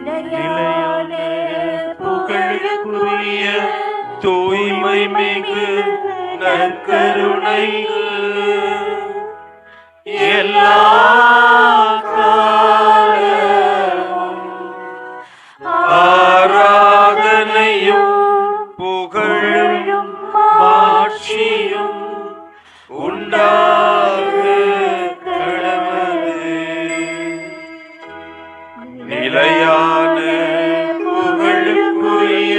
நிலையான புகழுக்குரிய தூய்மை மிகு நற்கருணைக்கு எல்லா காலமும் ஆராதனையும் புகழும் மாட்சியும் உண்டாக கடவுளே. நிலையான புகழுக்குரிய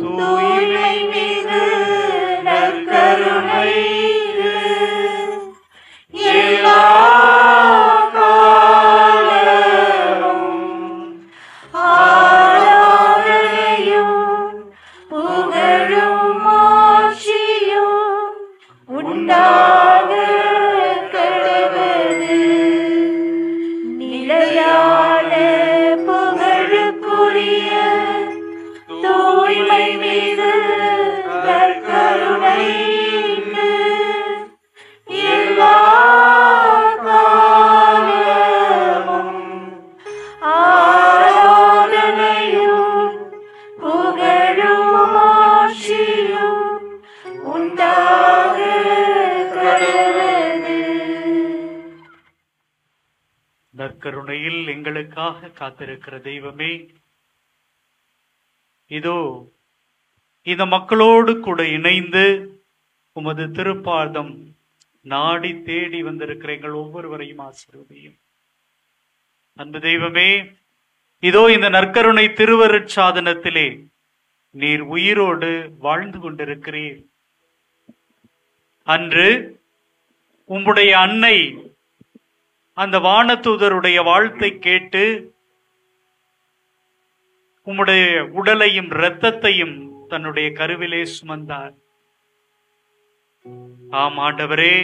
தூய்மை மிகு நற்கருணைக்கு எல்லா காலமும் ஆராதனையும் புகழும் மாட்சியும் உண்டாக கடவுளே. நிலையான புகழுக்குரிய தூய்மை மிகு நற்கருணைக்கு எல்லா காலமும் ஆராதனையும் புகழும் மாட்சியும் உண்டாக கடவுளே. நற்கருணையில் எங்களுக்காக காத்திருக்கிற தெய்வமே, இதோ இந்த மக்களோடு கூட இணைந்து உமது திருப்பாதம் நாடி தேடி வந்திருக்கிற எங்கள் ஒவ்வொருவரையும் ஆசீர்வதியும். அன்பு தெய்வமே, இதோ இந்த நற்கருணை திருவருட்சாதனத்திலே நீர் உயிரோடு வாழ்ந்து கொண்டிருக்கிறீர். அன்று உம்முடைய அன்னை அந்த வானதூதருடைய வாழ்த்தை கேட்டு உம்முடைய உடலையும் இரத்தத்தையும் தன்னுடைய கருவிலே சுமந்தார். ஆம் ஆண்டவரே,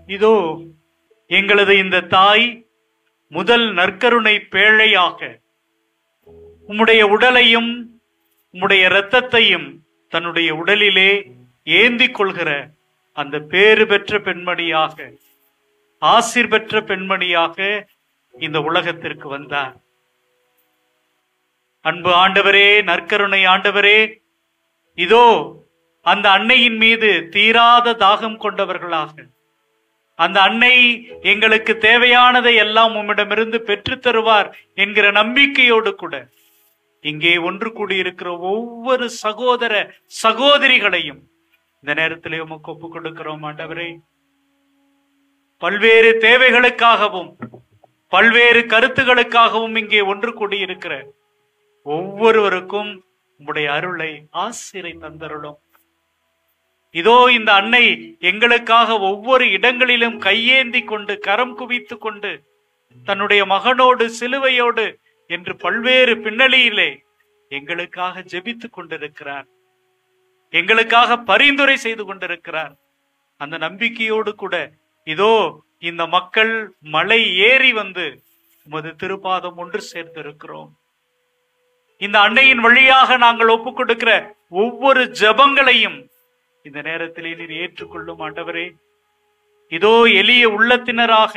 இதோ எங்களது இந்த தாய் முதல் நற்கருணை பேழையாக உம்முடைய உடலையும் உம்முடைய இரத்தத்தையும் தன்னுடைய உடலிலே ஏந்தி கொள்கிற அந்த பேறு பெற்ற பெண்மணியாக, ஆசீர் பெற்ற பெண்மணியாக இந்த உலகத்திற்கு வந்தார். அன்பு ஆண்டவரே, நற்கருணை ஆண்டவரே, இதோ அந்த அன்னையின் மீது தீராத தாகம் கொண்டவர்களாக, அந்த அன்னை எங்களுக்கு தேவையானதை எல்லாம் உம்மிடமிருந்து பெற்று தருவார் என்கிற நம்பிக்கையோடு கூட இங்கே ஒன்று கூடியிருக்கிற ஒவ்வொரு சகோதர சகோதரிகளையும் இந்த நேரத்திலே உமக்கு ஒப்புக் கொடுக்கிறோம் ஆண்டவரே. பல்வேறு தேவைகளுக்காகவும் பல்வேறு கருத்துகளுக்காகவும் இங்கே ஒன்று கூடியிருக்கிற ஒவ்வொருவருக்கும் உம்முடைய அருளை ஆசிரை தந்தருளும். இதோ இந்த அன்னை எங்களுக்காக ஒவ்வொரு இடங்களிலும் கையேந்தி கொண்டு கரம் குவித்து கொண்டு தன்னுடைய மகனோடு சிலுவையோடு என்று பல்வேறு பின்னணியிலே எங்களுக்காக ஜெபித்துக் கொண்டிருக்கிறார், எங்களுக்காக பரிந்துரை செய்து கொண்டிருக்கிறார். அந்த நம்பிக்கையோடு கூட இதோ இந்த மக்கள் மலை ஏறி வந்து உமது திருப்பாதம் ஒன்று சேர்ந்திருக்கிறோம். இந்த அன்னையின் வழியாக நாங்கள் ஒப்புக் கொடுக்கிற ஒவ்வொரு ஜெபங்களையும் இந்த நேரத்திலே நீர் ஏற்றுக்கொள்ளும் ஆண்டவரே. இதோ எளிய உள்ளத்தினராக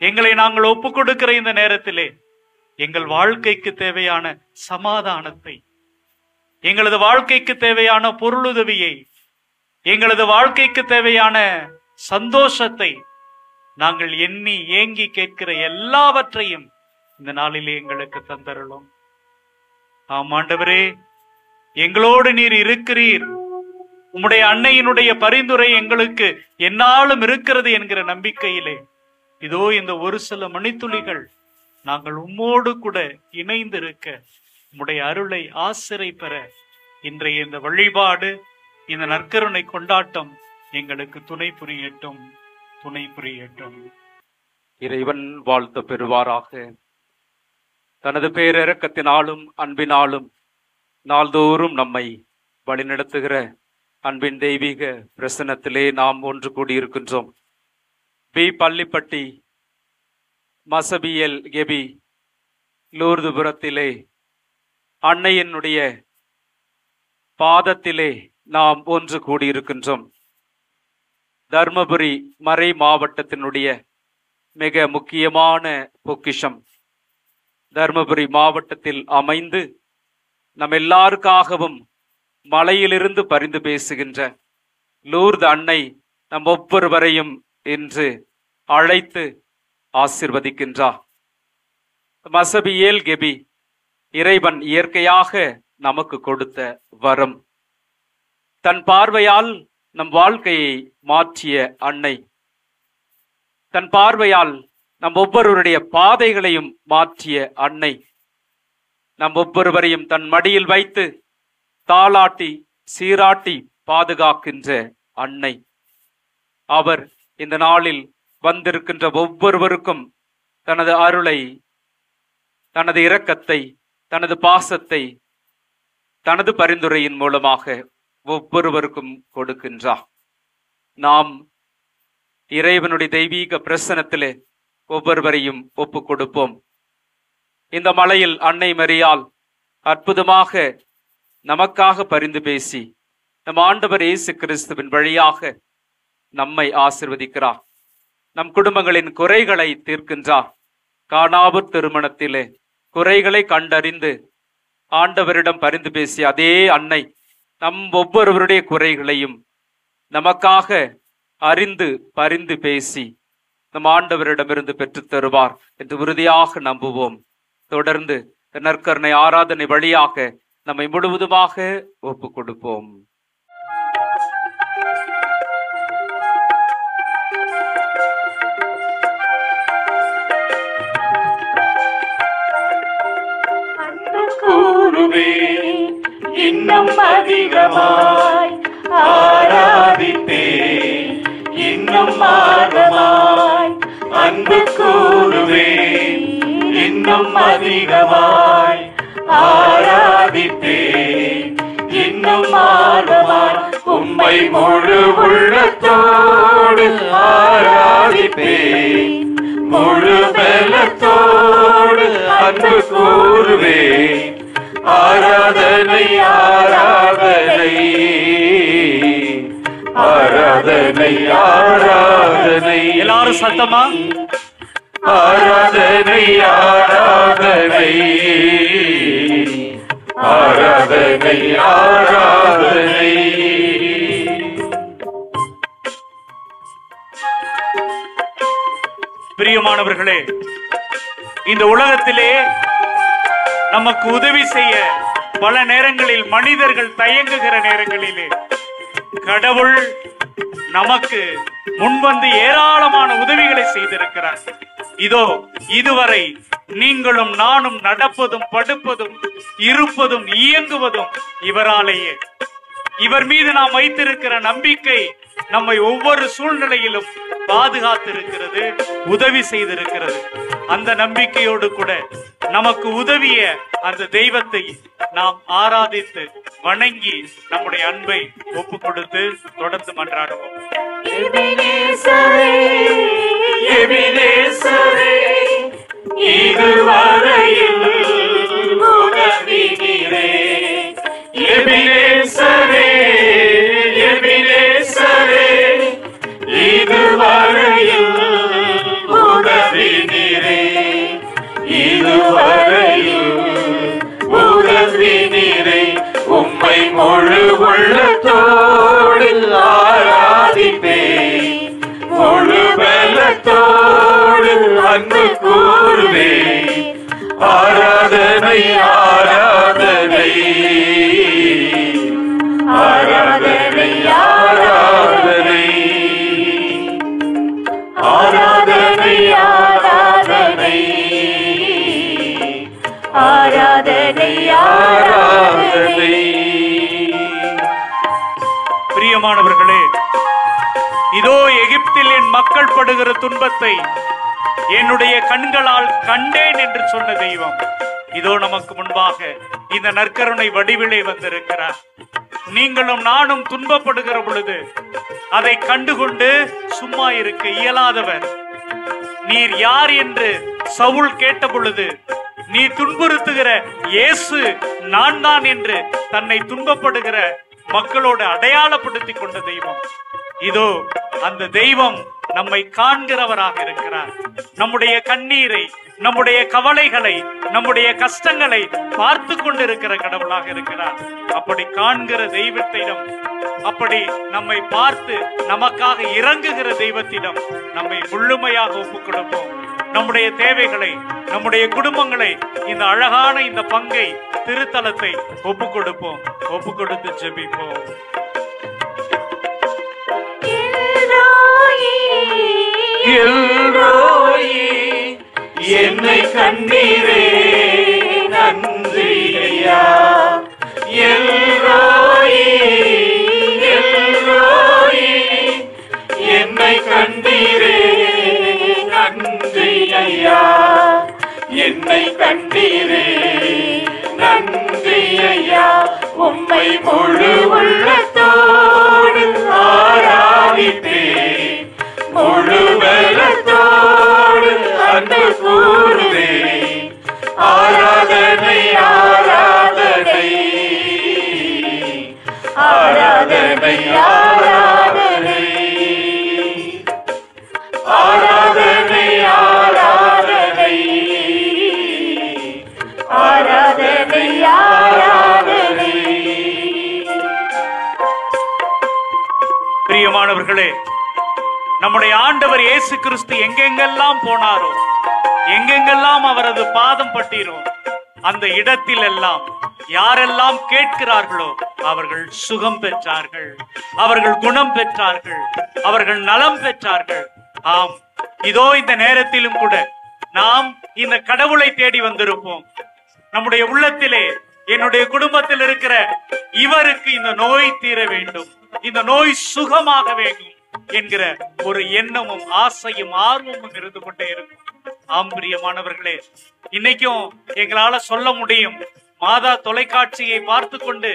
எங்களை நாங்கள் ஒப்புக் கொடுக்கிற இந்த நேரத்திலே எங்கள் வாழ்க்கைக்கு தேவையான சமாதானத்தை, எங்களது வாழ்க்கைக்கு தேவையான பொருளுதவியை, எங்களது வாழ்க்கைக்கு தேவையான சந்தோஷத்தை நாங்கள் எண்ணி ஏங்கி கேட்கிற எல்லாவற்றையும் இந்த நாளிலே எங்களுக்கு தந்தருளும். ஆம் ஆண்டவரே, எங்களோடு நீர் இருக்கிறீர், உம்முடைய அன்னையினுடைய பரிந்துரை எங்களுக்கு என்னாலும் இருக்கிறது என்கிற நம்பிக்கையிலே இதோ இந்த ஒரு சில மணித்துளிகள் நாங்கள் உம்மோடு கூட இணைந்திருக்க உம்முடைய அருளை ஆசிரை பெற இன்றைய இந்த வழிபாடு, இந்த நற்கருணை கொண்டாட்டம் எங்களுக்கு துணை புரியட்டும், துணை புரியட்டும். இறைவன் வாழ்த்து பெறுவாராக. தனது பேரிரக்கத்தினாலும் அன்பினாலும் நாள்தோறும் நம்மை வழிநடத்துகிற அன்பின் தெய்வீக பிரசன்னத்திலே நாம் ஒன்று கூடியிருக்கின்றோம். பி பள்ளிப்பட்டி மசபியல் கெபி லூர்துபுரத்திலே அன்னையினுடைய பாதத்திலே நாம் ஒன்று கூடியிருக்கின்றோம். தர்மபுரி மறை மாவட்டத்தினுடைய மிக முக்கியமான பொக்கிஷம் தர்மபுரி மாவட்டத்தில் அமைந்து நம் எல்லாருக்காகவும் மலையிலிருந்து பரிந்து பேசுகின்ற லூர்து அன்னை நம் ஒவ்வொருவரையும் இன்று அழைத்து ஆசிர்வதிக்கின்றார். மசபியேல் கெபி இறைவன் இயற்கையாக நமக்கு கொடுத்த வரம். தன் பார்வையால் நம் வாழ்க்கையை மாற்றிய அன்னை, தன் பார்வையால் நம் ஒவ்வொருவருடைய பாதைகளையும் மாற்றிய அன்னை, நம் ஒவ்வொருவரையும் தன் மடியில் வைத்து தாளாட்டி சீராட்டி பாதுகாக்கின்ற அன்னை. அவர் இந்த நாளில் வந்திருக்கின்ற ஒவ்வொருவருக்கும் தனது அருளை, தனது இரக்கத்தை, தனது பாசத்தை, தனது பரிந்துரையின் மூலமாக ஒவ்வொருவருக்கும் கொடுக்கின்றார். நாம் இறைவனுடைய தெய்வீக பிரசனத்திலே ஒவ்வொருவரையும் ஒப்பு கொடுப்போம். இந்த மலையில் அன்னை மரியாள் அற்புதமாக நமக்காக பரிந்து பேசி நம் ஆண்டவர் இயேசு கிறிஸ்துவின் வழியாக நம்மை ஆசிர்வதிக்கிறார். நம் குடும்பங்களின் குறைகளை தீர்க்கின்றார். கானாவூர் திருமணத்திலே குறைகளை கண்டறிந்து ஆண்டவரிடம் பரிந்து பேசிய அதே அன்னை நம் ஒவ்வொருவருடைய குறைகளையும் நமக்காக அறிந்து பரிந்து பேசி நம் ஆண்டவரிடமிருந்து பெற்றுத் தருவார் என்று உறுதியாக நம்புவோம். தொடர்ந்து நற்கருணை ஆராதனை வழியாக நம்மை முழுவதுமாக ஒப்பு கொடுப்போம். கூறுவே இன்னும் அதிகமாய் ஆராதிப்பே, இன்னும் ஆர்வமாய் அன்பு கூறுவே, இன்னும் அதிகமாய் ஆராதிப்பே, இன்னும் ஆர்வமாய் உம்மை முழு உள்ளத்தோடு ஆராதிப்பே, முழு பலத்தோடு அன்பு கூறுவே. ஆராதனை ஆராதனை ஆராதனை ஆராதனை. எல்லாரும் சத்தமா ஆராதனை ஆராதனை ஆராதனை ஆராதனை. பிரியமானவர்களே, இந்த உலகத்திலே நமக்கு உதவி செய்ய பல நேரங்களில் மனிதர்கள் தயங்குகிற நேரங்களிலே கடவுள் நமக்கு முன்வந்து ஏராளமான உதவிகளை செய்திருக்கிறார். இதோ இதுவரை நீங்களும் நானும் நடப்பதும் படுப்பதும் இருப்பதும் இயங்குவதும் இவராலேயே. இவர் மீது நாம் வைத்திருக்கிற நம்பிக்கை நம்மை ஒவ்வொரு சூழ்நிலையிலும் பாதுகாத்திருக்கிறது, உதவி செய்திருக்கிறது. அந்த நம்பிக்கையோடு கூட நமக்கு உதவிய அந்த தெய்வத்தை நாம் ஆராதித்து வணங்கி நம்முடைய அன்பை ஒப்பு கொடுத்து தொடர்ந்து மன்றாடுவோம். இதுவரையில் உதவினீரே, எபினேசரே எபினேசரே, இதுவரையில் உதவினீரே, இதுவரையில் உதவினீரே. உம்மை முழு உள்ளத்தோடு ஆராதிப்பே, முழு பலத்தோடு அன்பு கூறுவே. ஆராதனை ஆராதனை ஆராதனை ஆராதனை ஆராதனை ஆராதனை ஆராதனை ஆராதனை. பிரியமானவர்களே, இதோ எகிப்தில் என் மக்கள் படுகிற துன்பத்தை என்னுடைய கண்களால் கண்டேன் என்று சொன்ன தெய்வம் இதோ நமக்கு முன்பாக இந்த நற்கருணை வடிவிலே வந்திருக்கிறார். நீங்களும் நானும் துன்பப்படுகிற பொழுது அதை கண்டுகொண்டு சும்மா இருக்க இயலாதவர். நீர் யார் என்று சவுல் கேட்ட பொழுது நீ துன்புறுத்துகிற இயேசு நான் தான் என்று தன்னை துன்பப்படுகிற மக்களோடு அடையாளப்படுத்தி கொண்ட தெய்வம். இதோ அந்த தெய்வம் நம்மை காண்கிறவராக இருக்கிறார். நம்முடைய கண்ணீரை, நம்முடைய கவலைகளை, நம்முடைய கஷ்டங்களை பார்த்து கொண்டிருக்கிற கடவுளாக இருக்கிறார். அப்படி காண்கிற தெய்வத்திடம், அப்படி நம்மை பார்த்து நமக்காக இறங்குகிற தெய்வத்திடம் நம்மை முழுமையாக ஒப்புக் கொடுப்போம். நம்முடைய தேவைகளை, நம்முடைய குடும்பங்களை, இந்த அழகான இந்த பங்கை, திருத்தலத்தை ஒப்புக் கொடுப்போம். ஒப்புக் கொடுத்து ஜெபிப்போம். என்னை கண்டீரே நன்றி ஐயா. எல்ரோயி எல்ரோயி என்னை கண்டீரே நன்றி ஐயா. என்னை கண்டீரே நன்றி ஐயா. உம்மை முழு உள்ளத்தோடு ஆராதிப்பேன், முழு பலத்தோடு அன்பு கூறுவேன். ஆராதனை ஆராதனை ஆராதனை ஆராதனை ஆராதனை ஆராதனை ஆராதனை ஆராதனை. பிரியமானவர்களே, நம்முடைய ஆண்டவர் இயேசு கிறிஸ்து எங்கெங்கெல்லாம் போனாரோ, எங்கெங்கெல்லாம் அவரது பாதம் பட்டீரோ, அந்த இடத்தில் எல்லாம் யாரெல்லாம் கேட்கிறார்களோ அவர்கள் சுகம் பெற்றார்கள், அவர்கள் குணம் பெற்றார்கள், அவர்கள் நலம் பெற்றார்கள். ஆம், இதோ இந்த நேரத்திலும் கூட நாம் இந்த கடவுளை தேடி வந்திருப்போம். நம்முடைய உள்ளத்திலே, என்னுடைய குடும்பத்தில் இருக்கிற இவருக்கு இந்த நோய் தீர வேண்டும், இந்த நோய் சுகமாக வேண்டும் என்கிற ஒரு எண்ணமும் ஆசையும் ஆர்வமும் இருந்து கொண்டே இருக்கும். ஆம் பிரியமானவர்களே, இன்னைக்கும் எங்களால சொல்ல முடியும், மாதா தொலைக்காட்சியை பார்த்து கொண்டு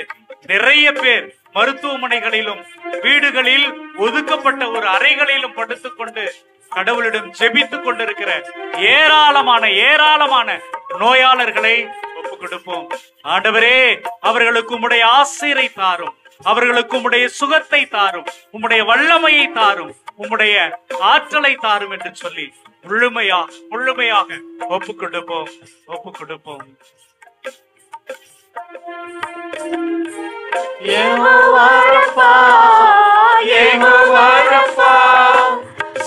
நிறைய பேர் மருத்துவமனைகளிலும் வீடுகளில் ஒதுக்கப்பட்ட ஒரு அறைகளிலும் படுத்துக்கொண்டு கடவுளிடம் ஜெபித்துக் கொண்டிருக்கிற ஏராளமான நோயாளர்களை ஒப்புக் கொடுப்போம். ஆண்டவரே, அவர்களுக்கு உம்முடைய ஆசீரை தாரும், அவர்களுக்கு உம்முடைய சுகத்தை தாரும், உம்முடைய வல்லமையை தாரும், உம்முடைய ஆற்றலை தாரும் என்று சொல்லி முழுமையாக ஒப்புக் கொடுப்போம்.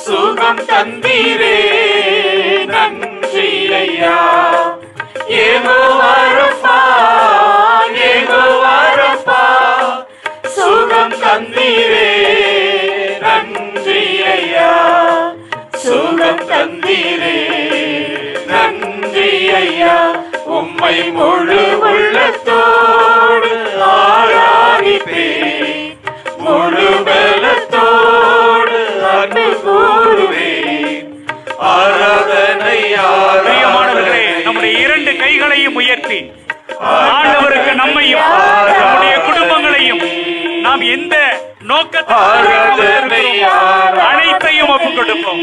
சுகம் தந்தீரே நன்றி ஐயா. சுகம் தந்தீரே நன்றி ஐயா. சுகம் தந்தீரே நன்றி ஐயா. உம்மை முழு உள்ளத்தோடு ஆராதிப்பேன், முழு பலத்தோடு அன்பு கூறுவேன். ஆராதனை பிரியமானவர்களே, நம்முடைய இரண்டு கைகளையும் உயர்த்தி ஆண்டவருக்கு நம்மையும் நம்முடைய குடும்பங்களையும் நாம் எந்த நோக்கத்தை அனைத்தையும் ஒப்புக் கொடுப்போம்,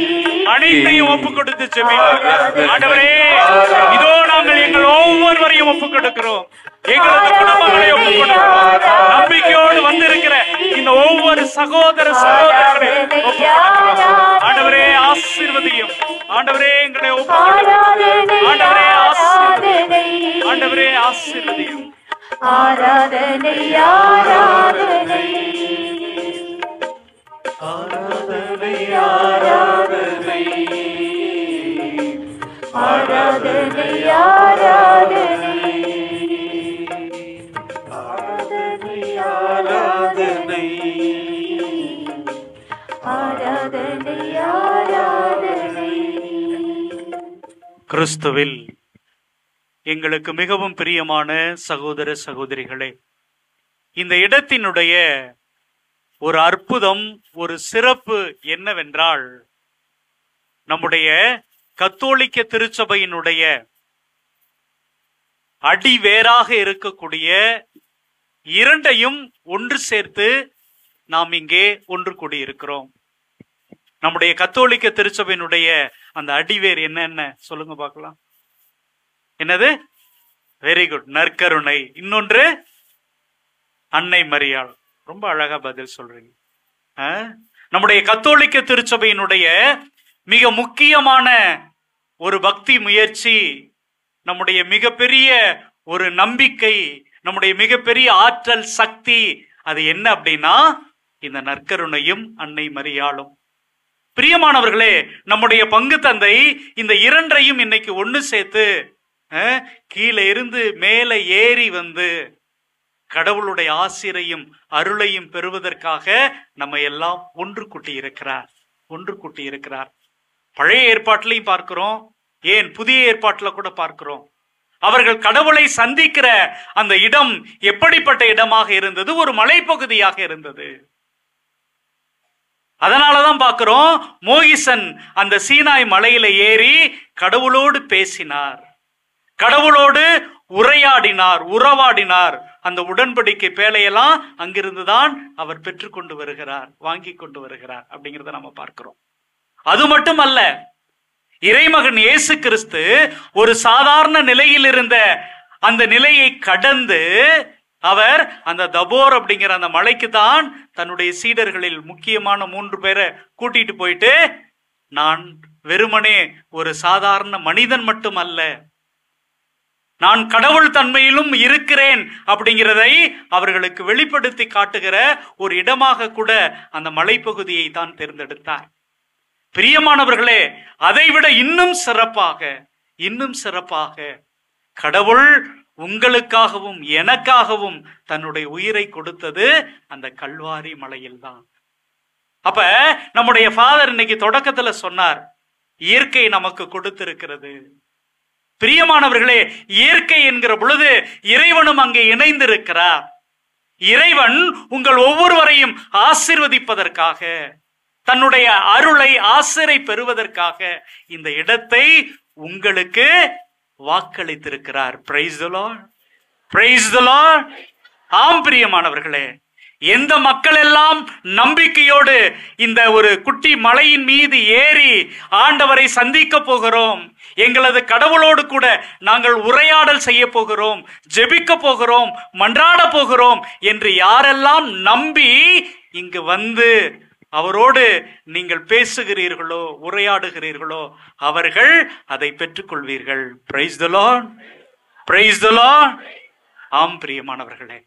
அனைத்தையும் ஒப்புக் கொடுத்து ஜெபிப்போம். ஆண்டவரே, இதோ நாங்கள் எங்கள் ஒவ்வொருவரையும் ஒப்புக் கொடுக்கிறோம், எங்களது குடும்பங்களை ஒப்புக் கொடுக்கிறோம். நம்பிக்கையோடு வந்திருக்கிற இந்த ஒவ்வொரு சகோதரர்களை ஒப்புக் கொடுக்கிறோம். ஆண்டவரே ஆசீர்வதியும், ஆண்டவரே எங்களை ஒப்புக் கொடுக்கிறோம். ஆண்டவரே ஆசீர்வதியும், ஆண்டவரே ஆசீர்வதியும். ஆராதனை ஆராதனை ஆராதனை ஆராதனை ஆராதனை ஆராதனை ஆராதனை ஆராதனை ஆராதனை ஆராதனை. கிறிஸ்துவில் எங்களுக்கு மிகவும் பிரியமான சகோதர சகோதரிகளே, இந்த இடத்தினுடைய ஒரு அற்புதம், ஒரு சிறப்பு என்னவென்றால், நம்முடைய கத்தோலிக்க திருச்சபையினுடைய அடிவேராக இருக்கக்கூடிய இரண்டையும் ஒன்று சேர்த்து நாம் இங்கே ஒன்று கூடியிருக்கிறோம். நம்முடைய கத்தோலிக்க திருச்சபையினுடைய அந்த அடிவேர் என்னென்ன சொல்லுங்க பார்க்கலாம். என்னது? வெரி குட், நற்கருணை. இன்னொன்று அன்னை மரியாள். ரொம்ப அழகா பதில் சொல்றீங்க. நம்முடைய கத்தோலிக்க திருச்சபையினுடைய மிக முக்கியமான ஒரு பக்தி முயற்சி, நம்முடைய மிகப்பெரிய ஒரு நம்பிக்கை, நம்முடைய மிகப்பெரிய ஆற்றல் சக்தி, அது என்ன அப்படின்னா இந்த நற்கருணையும் அன்னை மரியாளும். பிரியமானவர்களே, நம்முடைய பங்கு தந்தை இந்த இரண்டையும் இன்னைக்கு ஒண்ணு சேர்த்து கீழே இருந்து மேலே ஏறி வந்து கடவுளுடைய ஆசிரையும் அருளையும் பெறுவதற்காக நம்ம எல்லாம் ஒன்று கூட்டி இருக்கிறார். பழைய ஏற்பாட்டிலையும் பார்க்கிறோம், ஏன் புதிய ஏற்பாட்டில் கூட பார்க்கிறோம். அவர்கள் கடவுளை சந்திக்கிற அந்த இடம் எப்படிப்பட்ட இடமாக இருந்தது? ஒரு மலைப்பகுதியாக இருந்தது. அதனாலதான் பார்க்கிறோம், மோகிசன் அந்த சீனாய் மலையில ஏறி கடவுளோடு பேசினார், கடவுளோடு உறவாடினார். அந்த உடன்படிக்கை பேழையெல்லாம் அங்கிருந்துதான் அவர் பெற்றுக்கொண்டு வருகிறார், வாங்கி கொண்டு வருகிறார் அப்படிங்கிறத நம்ம பார்க்கிறோம். அது மட்டுமல்ல, இறைமகன் இயேசு கிறிஸ்து ஒரு சாதாரண நிலையில் இருந்த அந்த நிலையை கடந்து அவர் அந்த தபோர் அப்படிங்கிற அந்த மலைக்கு தான் தன்னுடைய சீடர்களில் முக்கியமான 3 பேரை கூட்டிட்டு போயிட்டு, நான் வெறுமனே ஒரு சாதாரண மனிதன் மட்டும் அல்ல, நான் கடவுள் தன்மையிலும் இருக்கிறேன் அப்படிங்கிறதை அவர்களுக்கு வெளிப்படுத்தி காட்டுகிற ஒரு இடமாக கூட அந்த மலைப்பகுதியை தான் தேர்ந்தெடுத்தார். பிரியமானவர்களே, அதைவிட இன்னும் சிறப்பாக கடவுள் உங்களுக்காகவும் எனக்காகவும் தன்னுடைய உயிரை கொடுத்தது அந்த கல்வாரி மலையில் தான். அப்ப நம்முடைய ஃபாதர் இன்னைக்கு தொடக்கத்துல சொன்னார், இயற்கை நமக்கு கொடுத்திருக்கிறது. பிரியமானவர்களே, இயற்கை என்கிற பொழுது இறைவனும் அங்கே இணைந்திருக்கிறார். இறைவன் உங்கள் ஒவ்வொருவரையும் ஆசீர்வதிப்பதற்காக, தன்னுடைய அருளை ஆசிரை பெறுவதற்காக இந்த இடத்தை உங்களுக்கு வாக்களித்திருக்கிறார். Praise the lord, praise the lord. ஆம் பிரியமானவர்களே, எந்த மக்கள் எல்லாம் நம்பிக்கையோடு இந்த ஒரு குட்டி மலையின் மீது ஏறி ஆண்டவரை சந்திக்க போகிறோம், எங்களது கடவுளோடு கூட நாங்கள் உரையாடல் செய்ய போகிறோம், ஜெபிக்க போகிறோம், மன்றாட போகிறோம் என்று யாரெல்லாம் நம்பி இங்கு வந்து அவரோடு நீங்கள் பேசுகிறீர்களோ, உரையாடுகிறீர்களோ, அவர்கள் அதை பெற்றுக்கொள்வீர்கள். Praise the lord, praise the lord. ஆம் பிரியமானவர்களே,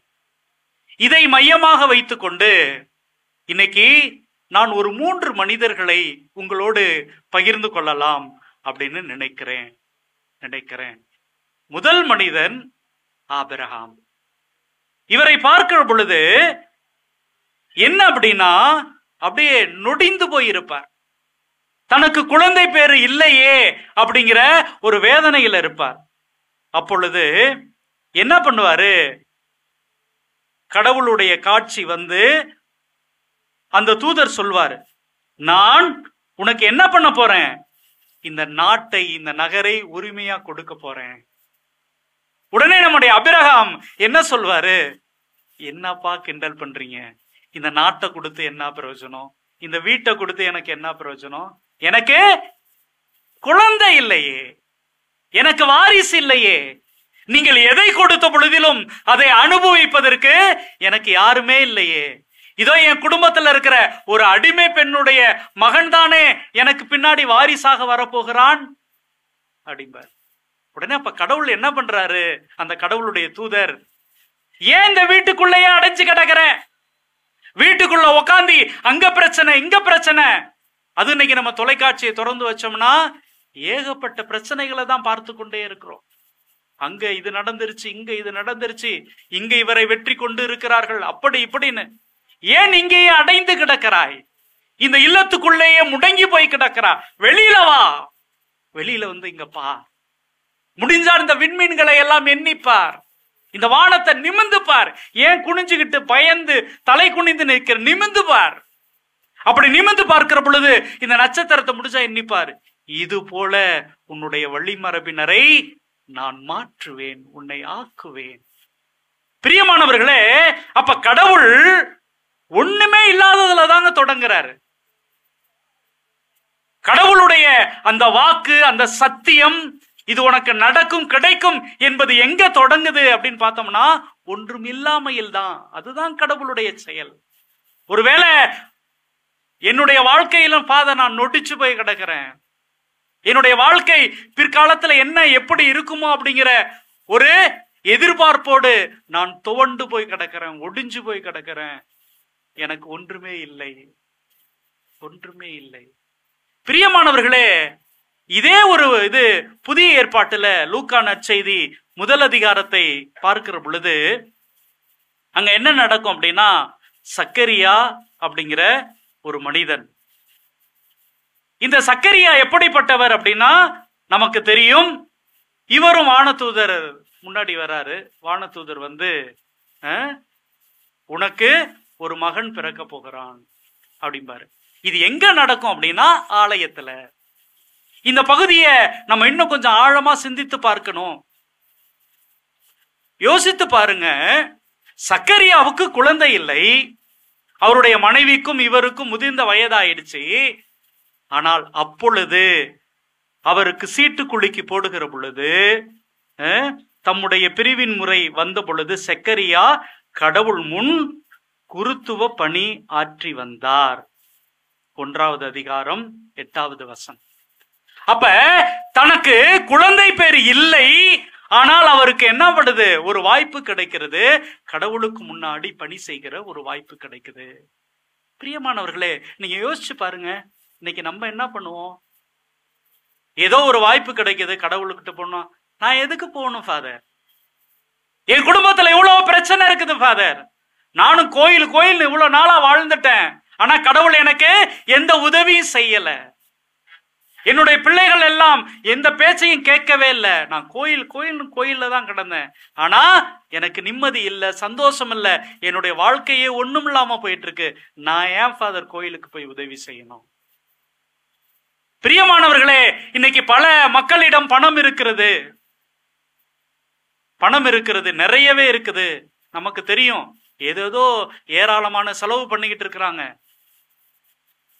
இதை மையமாக வைத்துக்கொண்டு இன்னைக்கு நான் ஒரு 3 மனிதர்களை உங்களோடு பகிர்ந்து கொள்ளலாம் அப்படின்னு நினைக்கிறேன். முதல் மனிதன் ஆபிரகாம். இவரை பார்க்கிற பொழுது என்ன அப்படின்னா, அப்படியே நொடிந்து போயிருப்பார். தனக்கு குழந்தை பேரு இல்லையே அப்படிங்கிற ஒரு வேதனையில் இருப்பார். அப்பொழுது என்ன பண்ணுவாரு, கடவுளுடைய காட்சி வந்து அந்த தூதர் சொல்வாரு, நான் உனக்கு என்ன பண்ண போறேன், இந்த நாட்டை, இந்த நகரை உரிமையா கொடுக்க போறேன். உடனே நம்முடைய ஆபிரகாம் என்ன சொல்வாரு, என்னப்பா கிண்டல் பண்றீங்க, இந்த நாட்டை கொடுத்து என்ன பிரயோஜனம், இந்த வீட்டை கொடுத்து எனக்கு என்ன பிரயோஜனம், எனக்கு குழந்தை இல்லையே, எனக்கு வாரிசு இல்லையே, நீங்கள் எதை கொடுத்த பொழுதிலும் அதை அனுபவிப்பதற்கு எனக்கு யாருமே இல்லையே, இதோ என் குடும்பத்தில் இருக்கிற ஒரு அடிமை பெண்ணுடைய மகன் தானே எனக்கு பின்னாடி வாரிசாக வரப்போகிறான் அப்படிம்பார். உடனே அப்ப கடவுள் என்ன பண்றாரு, அந்த கடவுளுடைய தூதர், ஏன் இந்த வீட்டுக்குள்ளேயே அடைஞ்சு கிடக்கிற, வீட்டுக்குள்ள உக்காந்தி அங்க பிரச்சனை இங்க பிரச்சனை. அது இன்னைக்கு நம்ம தொலைக்காட்சியை திறந்து வச்சோம்னா ஏகப்பட்ட பிரச்சனைகளை தான் பார்த்து கொண்டே இருக்கிறோம். அங்க இது நடந்துருச்சு, இங்க இது நடந்துருச்சு, இங்க இவரை வெற்றி கொண்டு இருக்கிறார்கள், அப்படி இப்படின்னு. ஏன் இங்கேயே அடைந்து கிடக்கிறாய், இந்த இல்லத்துக்குள்ளேயே முடங்கி போய் கிடக்கிறா, வெளியில வா, வெளியில வந்து இங்க பார், முடிஞ்சா இந்த விண்மீன்களை எல்லாம் எண்ணிப்பார், இந்த வானத்தை நிமிந்து பார், ஏன் குனிஞ்சுகிட்டு பயந்து தலை குனிந்து நிற்கிற, நிமிந்து பார். அப்படி நிமிந்து பார்க்கிற பொழுது இந்த நட்சத்திரத்தை முடிஞ்சா எண்ணிப்பார், இது போல உன்னுடைய வழிமரபினரை நான் மாற்றுவேன், உன்னை ஆக்குவேன். பிரியமானவர்களே, அப்ப கடவுள் ஒண்ணுமே இல்லாததுல தாங்க தொடங்குறாரு. கடவுளுடைய அந்த வாக்கு, அந்த சத்தியம், இது உனக்கு நடக்கும் கிடைக்கும் என்பது எங்க தொடங்குது அப்படின்னு பார்த்தோம்னா ஒன்றும் இல்லாமையில் தான். அதுதான் கடவுளுடைய செயல். ஒருவேளை என்னுடைய வாழ்க்கையிலும் ஃபாதர் நான் நொடிச்சு போய் கிடக்கிறேன். என்னுடைய வாழ்க்கை பிற்காலத்துல என்ன எப்படி இருக்குமோ அப்படிங்கிற ஒரு எதிர்பார்ப்போடு நான் துவண்டு போய் கிடக்கிறேன், ஒடிஞ்சு போய் கிடக்கிறேன். எனக்கு ஒன்றுமே இல்லை, ஒன்றுமே இல்லை. பிரியமானவர்களே, இதே ஒரு இது புதிய ஏற்பாட்டுல லூக்கா நற்செய்தி 1 அதிகாரத்தை பார்க்கிற பொழுது அங்க என்ன நடக்கும் அப்படின்னா, சக்கரியா அப்படிங்கிற ஒரு மனிதன். இந்த சக்கரியா எப்படிப்பட்டவர் அப்படின்னா நமக்கு தெரியும். இவரும் வானதூதர் முன்னாடி வராரு. வானதூதர் வந்து உனக்கு ஒரு மகன் பிறக்க போகிறான் அப்படிம்பாரு. இது எங்க நடக்கும் அப்படின்னா ஆலயத்துல. இந்த பகுதியை நம்ம இன்னும் கொஞ்சம் ஆழமா சிந்தித்து பார்க்கணும். யோசித்து பாருங்க. சக்கரியாவுக்கு குழந்தை இல்லை, அவருடைய மனைவிக்கும் இவருக்கும் முதிர்ந்த வயதாயிடுச்சு. ஆனால் அப்பொழுது அவருக்கு சீட்டு குலுக்கி போடுகிற பொழுது, தம்முடைய பிரிவின் முறை வந்த பொழுது சக்கரியா கடவுள் முன் குருத்துவ பணி ஆற்றி வந்தார். 1 அதிகாரம் 8வது வசனம். அப்ப தனக்கு குழந்தை பேர் இல்லை, ஆனால் அவருக்கு என்ன படுது, ஒரு வாய்ப்பு கிடைக்கிறது. கடவுளுக்கு முன்னாடி பணி செய்கிற ஒரு வாய்ப்பு கிடைக்குது. பிரியமானவர்களே, நீங்க யோசிச்சு பாருங்க. இன்னைக்கு நம்ம என்ன பண்ணுவோம்? ஏதோ ஒரு வாய்ப்பு கிடைக்குது, கடவுளுக்கிட்ட போனோம். நான் எதுக்கு போகணும் ஃபாதர்? என் குடும்பத்துல இவ்வளவு பிரச்சனை இருக்குது ஃபாதர். நானும் கோயில் கோயில் இவ்வளவு நாளா வாழ்ந்துட்டேன், ஆனா கடவுள் எனக்கு எந்த உதவியும் செய்யல. என்னுடைய பிள்ளைகள் எல்லாம் எந்த பேச்சையும் கேட்கவே இல்லை. நான் கோயில்ல தான் கிடந்தேன், ஆனா எனக்கு நிம்மதி இல்லை, சந்தோஷம் இல்லை. என்னுடைய வாழ்க்கையே ஒண்ணும் இல்லாம போயிட்டு இருக்கு. நான் ஏன் ஃபாதர் கோயிலுக்கு போய் உதவி செய்யணும்? பிரியமானவர்களே, இன்னைக்கு பல மக்களிடம் பணம் இருக்கிறது, நிறையவே இருக்குது. நமக்கு தெரியும், ஏதேதோ ஏராளமான செலவு பண்ணிக்கிட்டு இருக்கிறாங்க.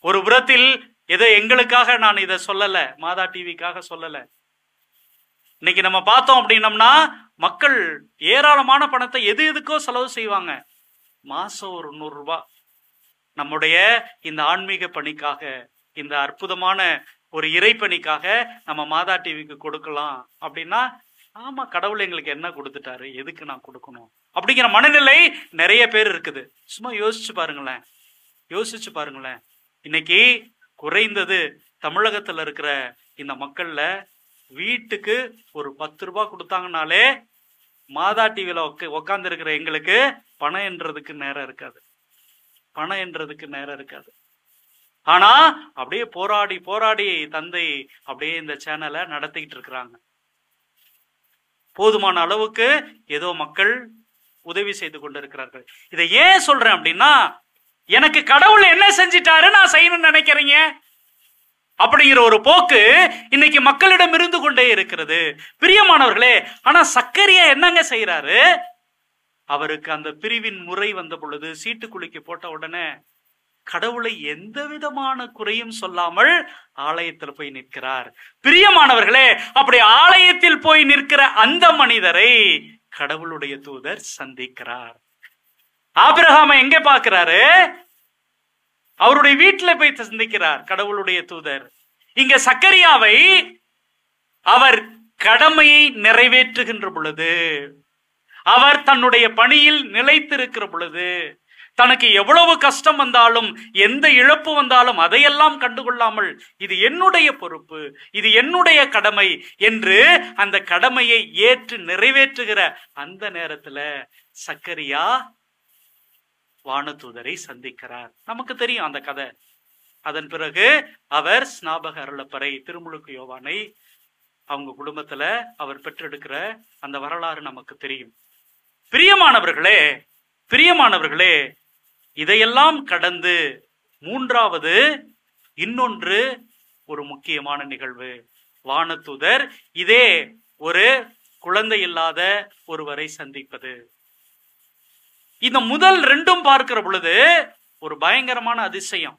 ஒரு புறத்தில் ஏதோ எங்களுக்காக நான் இதை சொல்லல, மாதா டிவிக்காக சொல்லல. இன்னைக்கு நம்ம பார்த்தோம் அப்படின்னம்னா மக்கள் ஏராளமான பணத்தை எதுக்கோ செலவு செய்வாங்க. மாசம் ஒரு 100 ரூபாய் நம்முடைய இந்த ஆன்மீக பணிக்காக, இந்த அற்புதமான ஒரு இறைப்பணிக்காக நம்ம மாதா டிவிக்கு கொடுக்கலாம் அப்படின்னா, ஆமா கடவுள் எங்களுக்கு என்ன கொடுத்துட்டாரு, எதுக்கு நான் கொடுக்கணும் அப்படிங்கிற மனநிலை நிறைய பேர் இருக்குது. சும்மா யோசிச்சு பாருங்களேன். இன்னைக்கு குறைந்தது தமிழகத்துல இருக்கிற இந்த மக்கள்ல வீட்டுக்கு ஒரு 10 ரூபாய் கொடுத்தாங்கனாலே மாதா டிவியில உட்கார்ந்து இருக்கிற எங்களுக்கு பணம் என்றதுக்கு நேரம் இருக்காது. ஆனா அப்படியே போராடி தந்தை அப்படியே இந்த சேனலை நடத்திக்கிட்டு இருக்கிறாங்க. போதுமான அளவுக்கு ஏதோ மக்கள் உதவி செய்து கொண்டிருக்கிறார்கள். இதை ஏன் சொல்றேன் அப்படின்னா, எனக்கு கடவுள் என்ன செஞ்சிட்டாரு நான் செய்யணும்னு நினைக்கிறீங்க அப்படிங்கிற ஒரு போக்கு இன்னைக்கு மக்களிடம் இருந்து கொண்டே இருக்கிறது. பிரியமானவர்களே, ஆனா சக்கரியா என்னங்க செய்யறாரு? அவருக்கு அந்த பிரிவின் முறை வந்த பொழுது சீட்டு குலுக்கி போட்ட உடனே கடவுளை எந்த விதமான குறையும் சொல்லாமல் ஆலயத்தில் போய் நிற்கிறார். பிரியமானவர்களே, அப்படி ஆலயத்தில் போய் நிற்கிற அந்த மனிதரை கடவுளுடைய தூதர் சந்திக்கிறார். ஆபிரகாமை எங்க பார்க்கிறாரு? அவருடைய வீட்டுல போய் சந்திக்கிறார் கடவுளுடைய தூதர். இங்க சக்கரியாவை அவர் கடமையை நிறைவேற்றுகின்ற பொழுது, அவர் தன்னுடைய பணியில் நிலைத்திருக்கிற பொழுது, தனக்கு எவ்வளவு கஷ்டம் வந்தாலும் எந்த இழப்பு வந்தாலும் அதையெல்லாம் கண்டுகொள்ளாமல் இது என்னுடைய பொறுப்பு, இது என்னுடைய கடமை என்று அந்த கடமையை ஏற்று நிறைவேற்றுகிற அந்த நேரத்துல சக்கரியா வானதூதரை சந்திக்கிறார். நமக்கு தெரியும் அந்த கதை. அதன் பிறகு அவர் ஸ்நாபக அருளப்பறை திருமுழுக்கு யோவானை அவங்க குடும்பத்துல அவர் பெற்றெடுக்கிற அந்த வரலாறு நமக்கு தெரியும். பிரியமானவர்களே, இதையெல்லாம் கடந்து மூன்றாவது இன்னொன்று ஒரு முக்கியமான நிகழ்வு. வானதூதர் இதே ஒரு குழந்தை இல்லாத ஒருவரை சந்திப்பது. இந்த முதல் 2 பார்க்கிற பொழுது ஒரு பயங்கரமான அதிசயம்.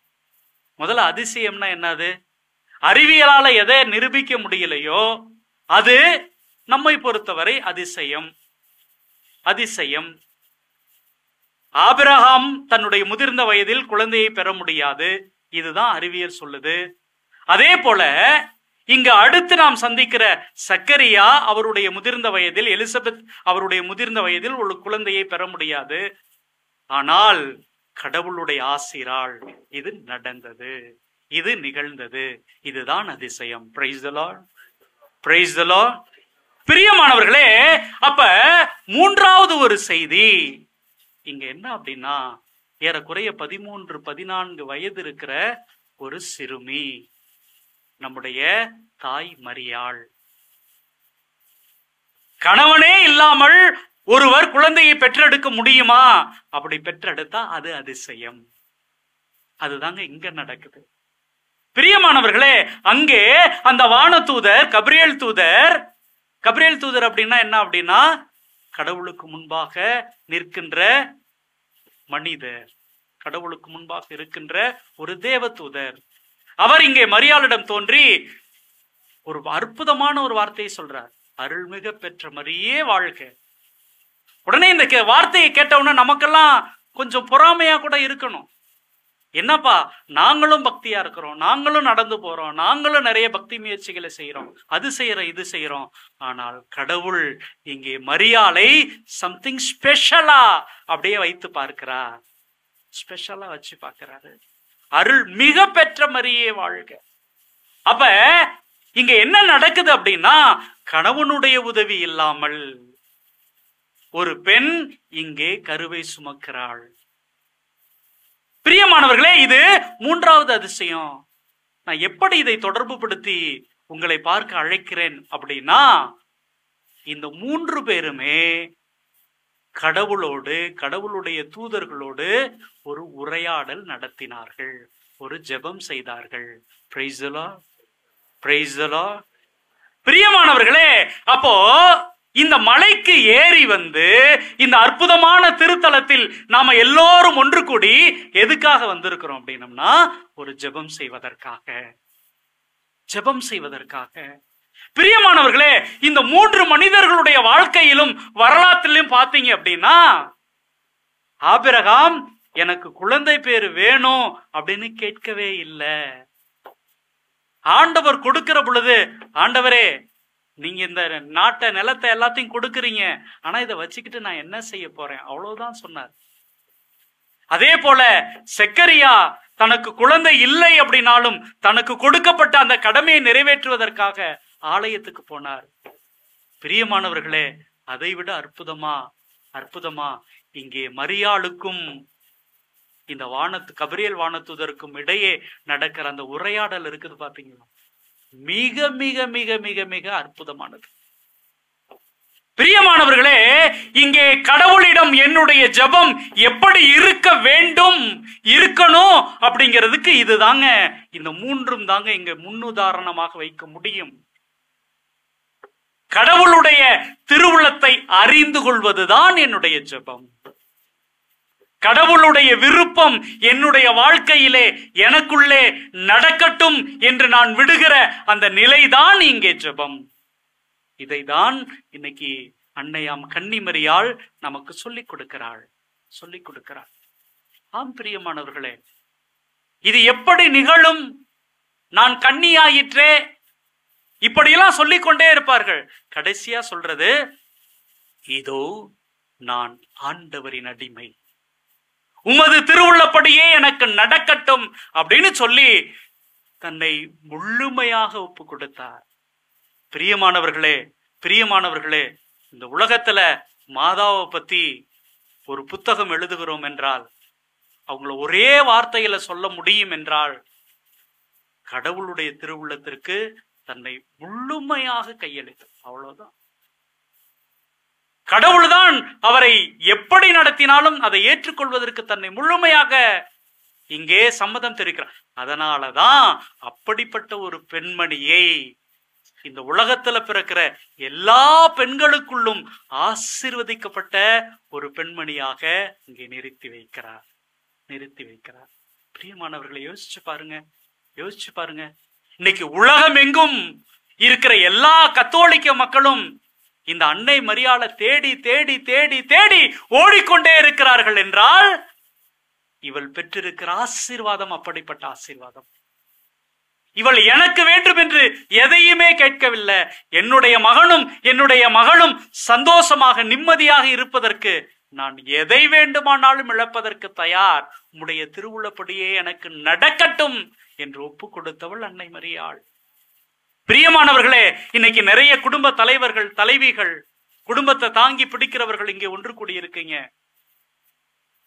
முதல்ல அதிசயம்னா என்னது? அறிவியலால எதை நிரூபிக்க முடியலையோ அது நம்மை பொறுத்தவரை அதிசயம். ஆபிரகாம் தன்னுடைய முதிர்ந்த வயதில் குழந்தையை பெற முடியாது. இதுதான் அறிவியல் சொல்லுது. அதே போல இங்க அடுத்து நாம் சந்திக்கிற சக்கரியா அவருடைய முதிர்ந்த வயதில், எலிசபெத் அவருடைய முதிர்ந்த வயதில் ஒரு குழந்தையை பெற முடியாது. ஆனால் கடவுளுடைய ஆசீரால் இது நடந்தது, இது நிகழ்ந்தது. இதுதான் அதிசயம். Price the lord, praise the Lord. பிரியமானவர்களே, அப்ப மூன்றாவது ஒரு செய்தி இங்க என்ன அப்படின்னா, ஏறக்குறைய 13-14 வயது இருக்கிற ஒரு சிறுமி, நம்முடைய தாய் மரியாள். கணவனே இல்லாமல் ஒருவர் குழந்தையை பெற்றெடுக்க முடியுமா? அப்படி பெற்றெடுத்தா அது அதிசயம். அதுதாங்க இங்க நடக்குது. பிரியமானவர்களே, அங்கே அந்த வானதூதர் கபிரியேல் தூதர், கபிரியேல் தூதர் அப்படின்னா என்ன அப்படின்னா, கடவுளுக்கு முன்பாக நிற்கின்ற மனிதர், கடவுளுக்கு முன்பாக இருக்கின்ற ஒரு தேவதூதர். அவர் இங்கே மரியாளிடம் தோன்றி ஒரு அற்புதமான ஒரு வார்த்தையை சொல்றார், அருள்மிக பெற்ற மரியே வாழ்க. உடனே இந்த வார்த்தையை கேட்டவுடனே நமக்கெல்லாம் கொஞ்சம் பொறாமையா கூட இருக்கணும். என்னப்பா, நாங்களும் பக்தியா இருக்கிறோம், நாங்களும் நடந்து போறோம், நாங்களும் நிறைய பக்தி முயற்சிகளை செய்யறோம், அது செய்யறோம், இது செய்யறோம். ஆனால் கடவுள் இங்கே மரியாளை சம்திங் ஸ்பெஷலா அப்படியே வைத்து பார்க்கிறார், ஸ்பெஷலா வச்சு பார்க்கிறாரு. அருள் மிக பெற்ற மரியே வாழ்க. அப்ப இங்க என்ன நடக்குது அப்படின்னா, கணவனுடைய உதவி இல்லாமல் ஒரு பெண் இங்கே கருவை சுமக்கிறாள். பிரியமானவர்களே, இது மூன்றாவது அதிசயம். நான் எப்படி இதை தொடர்பு படுத்தி உங்களை பார்க்க அழைக்கிறேன் அப்படின்னா, இந்த 3 பேருமே கடவுளோடு, கடவுளுடைய தூதர்களோடு ஒரு உரையாடல் நடத்தினார்கள், ஒரு ஜெபம் செய்தார்கள். Price the lord, praise the Lord. பிரியமானவர்களே, அப்போ இந்த மலைக்கு ஏறி வந்து இந்த அற்புதமான திருத்தலத்தில் நாம எல்லோரும் ஒன்று கூடி எதுக்காக வந்திருக்கிறோம் அப்படின்னம்னா, ஒரு ஜெபம் செய்வதற்காக, ஜெபம் செய்வதற்காக. பிரியமானவர்களே, இந்த 3 மனிதர்களுடைய வாழ்க்கையிலும் வரலாற்றிலும் பார்த்தீங்க அப்படின்னா, ஆபிரகாம் எனக்கு குழந்தை பேரு வேணும் அப்படின்னு கேட்கவே இல்லை. ஆண்டவர் கொடுக்கிற பொழுது, ஆண்டவரே நீங்க இந்த நாட்டை நிலத்தை எல்லாத்தையும் கொடுக்கறீங்க, ஆனா இதை வச்சுக்கிட்டு நான் என்ன செய்ய போறேன், அவ்வளவுதான் சொன்னார். அதே போல செக்கரியா தனக்கு குழந்தை இல்லை அப்படின்னாலும் தனக்கு கொடுக்கப்பட்ட அந்த கடமையை நிறைவேற்றுவதற்காக ஆலயத்துக்கு போனார். பிரியமானவர்களே, அதை விட அற்புதமா இங்கே மரியாளுக்கும் இந்த கபிரியேல் வானதூதருக்கும் இடையே நடக்கிற அந்த உரையாடல் இருக்குது பாத்தீங்களா, மிக மிக மிக மிக மிக அற்புதமானது. பிரியமானவர்களே, இங்கே கடவுளிடம் என்னுடைய ஜெபம் எப்படி இருக்க வேண்டும், இருக்கணும் அப்படிங்கிறதுக்கு இதுதாங்க, இந்த 3 தாங்க இங்க முன்னுதாரணமாக வைக்க முடியும். கடவுளுடைய திருவுளத்தை அறிந்து கொள்வதுதான் என்னுடைய ஜெபம். கடவுளுடைய விருப்பம் என்னுடைய வாழ்க்கையிலே எனக்குள்ளே நடக்கட்டும் என்று நான் விடுகிற அந்த நிலைதான் இங்கே ஜெபம். இதைதான் இன்னைக்கு அன்னையாம் கன்னிமரியாள் நமக்கு சொல்லிக் கொடுக்கிறாள். ஆம் பிரியமானவர்களே, இது எப்படி நிகழும், நான் கன்னியாயிற்றே, இப்படியெல்லாம் சொல்லிக்கொண்டே இருப்பார்கள். கடைசியா சொல்றது, இதோ நான் ஆண்டவரின் அடிமை, உமது திருவுள்ளப்படியே எனக்கு நடக்கட்டும் அப்படின்னு சொல்லி தன்னை முழுமையாக ஒப்பு கொடுத்தார். பிரியமானவர்களே, இந்த உலகத்துல மாதாவை பத்தி ஒரு புத்தகம் எழுதுகிறோம் என்றால், அவங்கள ஒரே வார்த்தையில சொல்ல முடியும் என்றால், கடவுளுடைய திருவுள்ளத்திற்கு தன்னை முழுமையாக கையளித்தார். அவ்வளவுதான். கடவுள்தான் அவரை எப்படி நடத்தினாலும் அதை ஏற்றுக்கொள்வதற்கு தன்னை முழுமையாக இங்கே சம்மதம் தெரிவிக்கிறார். அதனாலதான் அப்படிப்பட்ட ஒரு பெண்மணியை இந்த உலகத்துல பிறக்கிற எல்லா பெண்களுக்குள்ளும் ஆசீர்வதிக்கப்பட்ட ஒரு பெண்மணியாக இங்கே நிறுத்தி வைக்கிறார். பிரியமானவர்களை யோசிச்சு பாருங்க. இன்னைக்கு உலகம் எங்கும் இருக்கிற எல்லா கத்தோலிக்க மக்களும் இந்த அன்னை மரியாளை தேடி தேடி தேடி தேடி ஓடிக்கொண்டே இருக்கிறார்கள் என்றால், இவள் பெற்றிருக்கிற ஆசீர்வாதம் அப்படிப்பட்ட ஆசீர்வாதம். இவள் எனக்கு வேண்டும் என்று எதையுமே கேட்கவில்லை. என்னுடைய மகளும் சந்தோஷமாக நிம்மதியாக இருப்பதற்கு நான் எதை வேண்டுமானாலும் இழப்பதற்கு தயார். உம்முடைய திருவுள்ளப்படியே எனக்கு நடக்கட்டும் என்று ஒப்பு கொடுத்தவள் அன்னை மரியாள். பிரியமானவர்களே, இன்னைக்கு நிறைய குடும்ப தலைவர்கள், தலைவிகள், குடும்பத்தை தாங்கி பிடிக்கிறவர்கள் இங்கே ஒன்று கூடியிருக்கீங்க.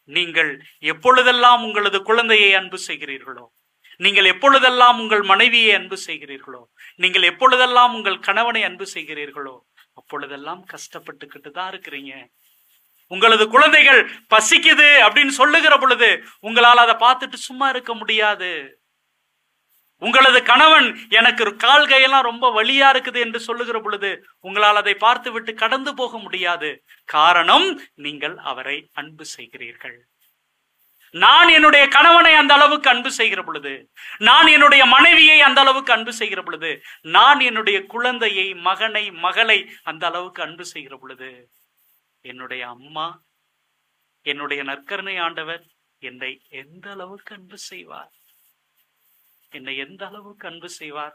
நீங்கள் எப்பொழுதெல்லாம் உங்களது குழந்தையை அன்பு செய்கிறீர்களோ, நீங்கள் எப்பொழுதெல்லாம் உங்கள் மனைவியை அன்பு செய்கிறீர்களோ, நீங்கள் எப்பொழுதெல்லாம் உங்கள் கணவனை அன்பு செய்கிறீர்களோ, அப்பொழுதெல்லாம் கஷ்டப்பட்டுக்கிட்டு தான் இருக்கிறீங்க. உங்களது குழந்தைகள் பசிக்குது அப்படின்னு சொல்லுகிற பொழுது உங்களால் அதை பார்த்துட்டு சும்மா இருக்க முடியாது. உங்களது கணவன் எனக்கு கால் கையெல்லாம் ரொம்ப வலியா இருக்குது என்று சொல்லுகிற பொழுது உங்களால் அதை பார்த்து விட்டு கடந்து போக முடியாது. காரணம், நீங்கள் அவரை அன்பு செய்கிறீர்கள். நான் என்னுடைய கணவனை அந்த அளவுக்கு அன்பு செய்கிற பொழுது, நான் என்னுடைய மனைவியை அந்த அளவுக்கு அன்பு செய்கிற பொழுது, நான் என்னுடைய குழந்தையை, மகனை, மகளை அந்த அளவுக்கு அன்பு செய்கிற பொழுது, என்னுடைய அம்மா, என்னுடைய நற்கருணை ஆண்டவர் என்னை எந்த அளவுக்கு அன்பு செய்வார்? என்னை எந்த அளவுக்கு அன்பு செய்வார்?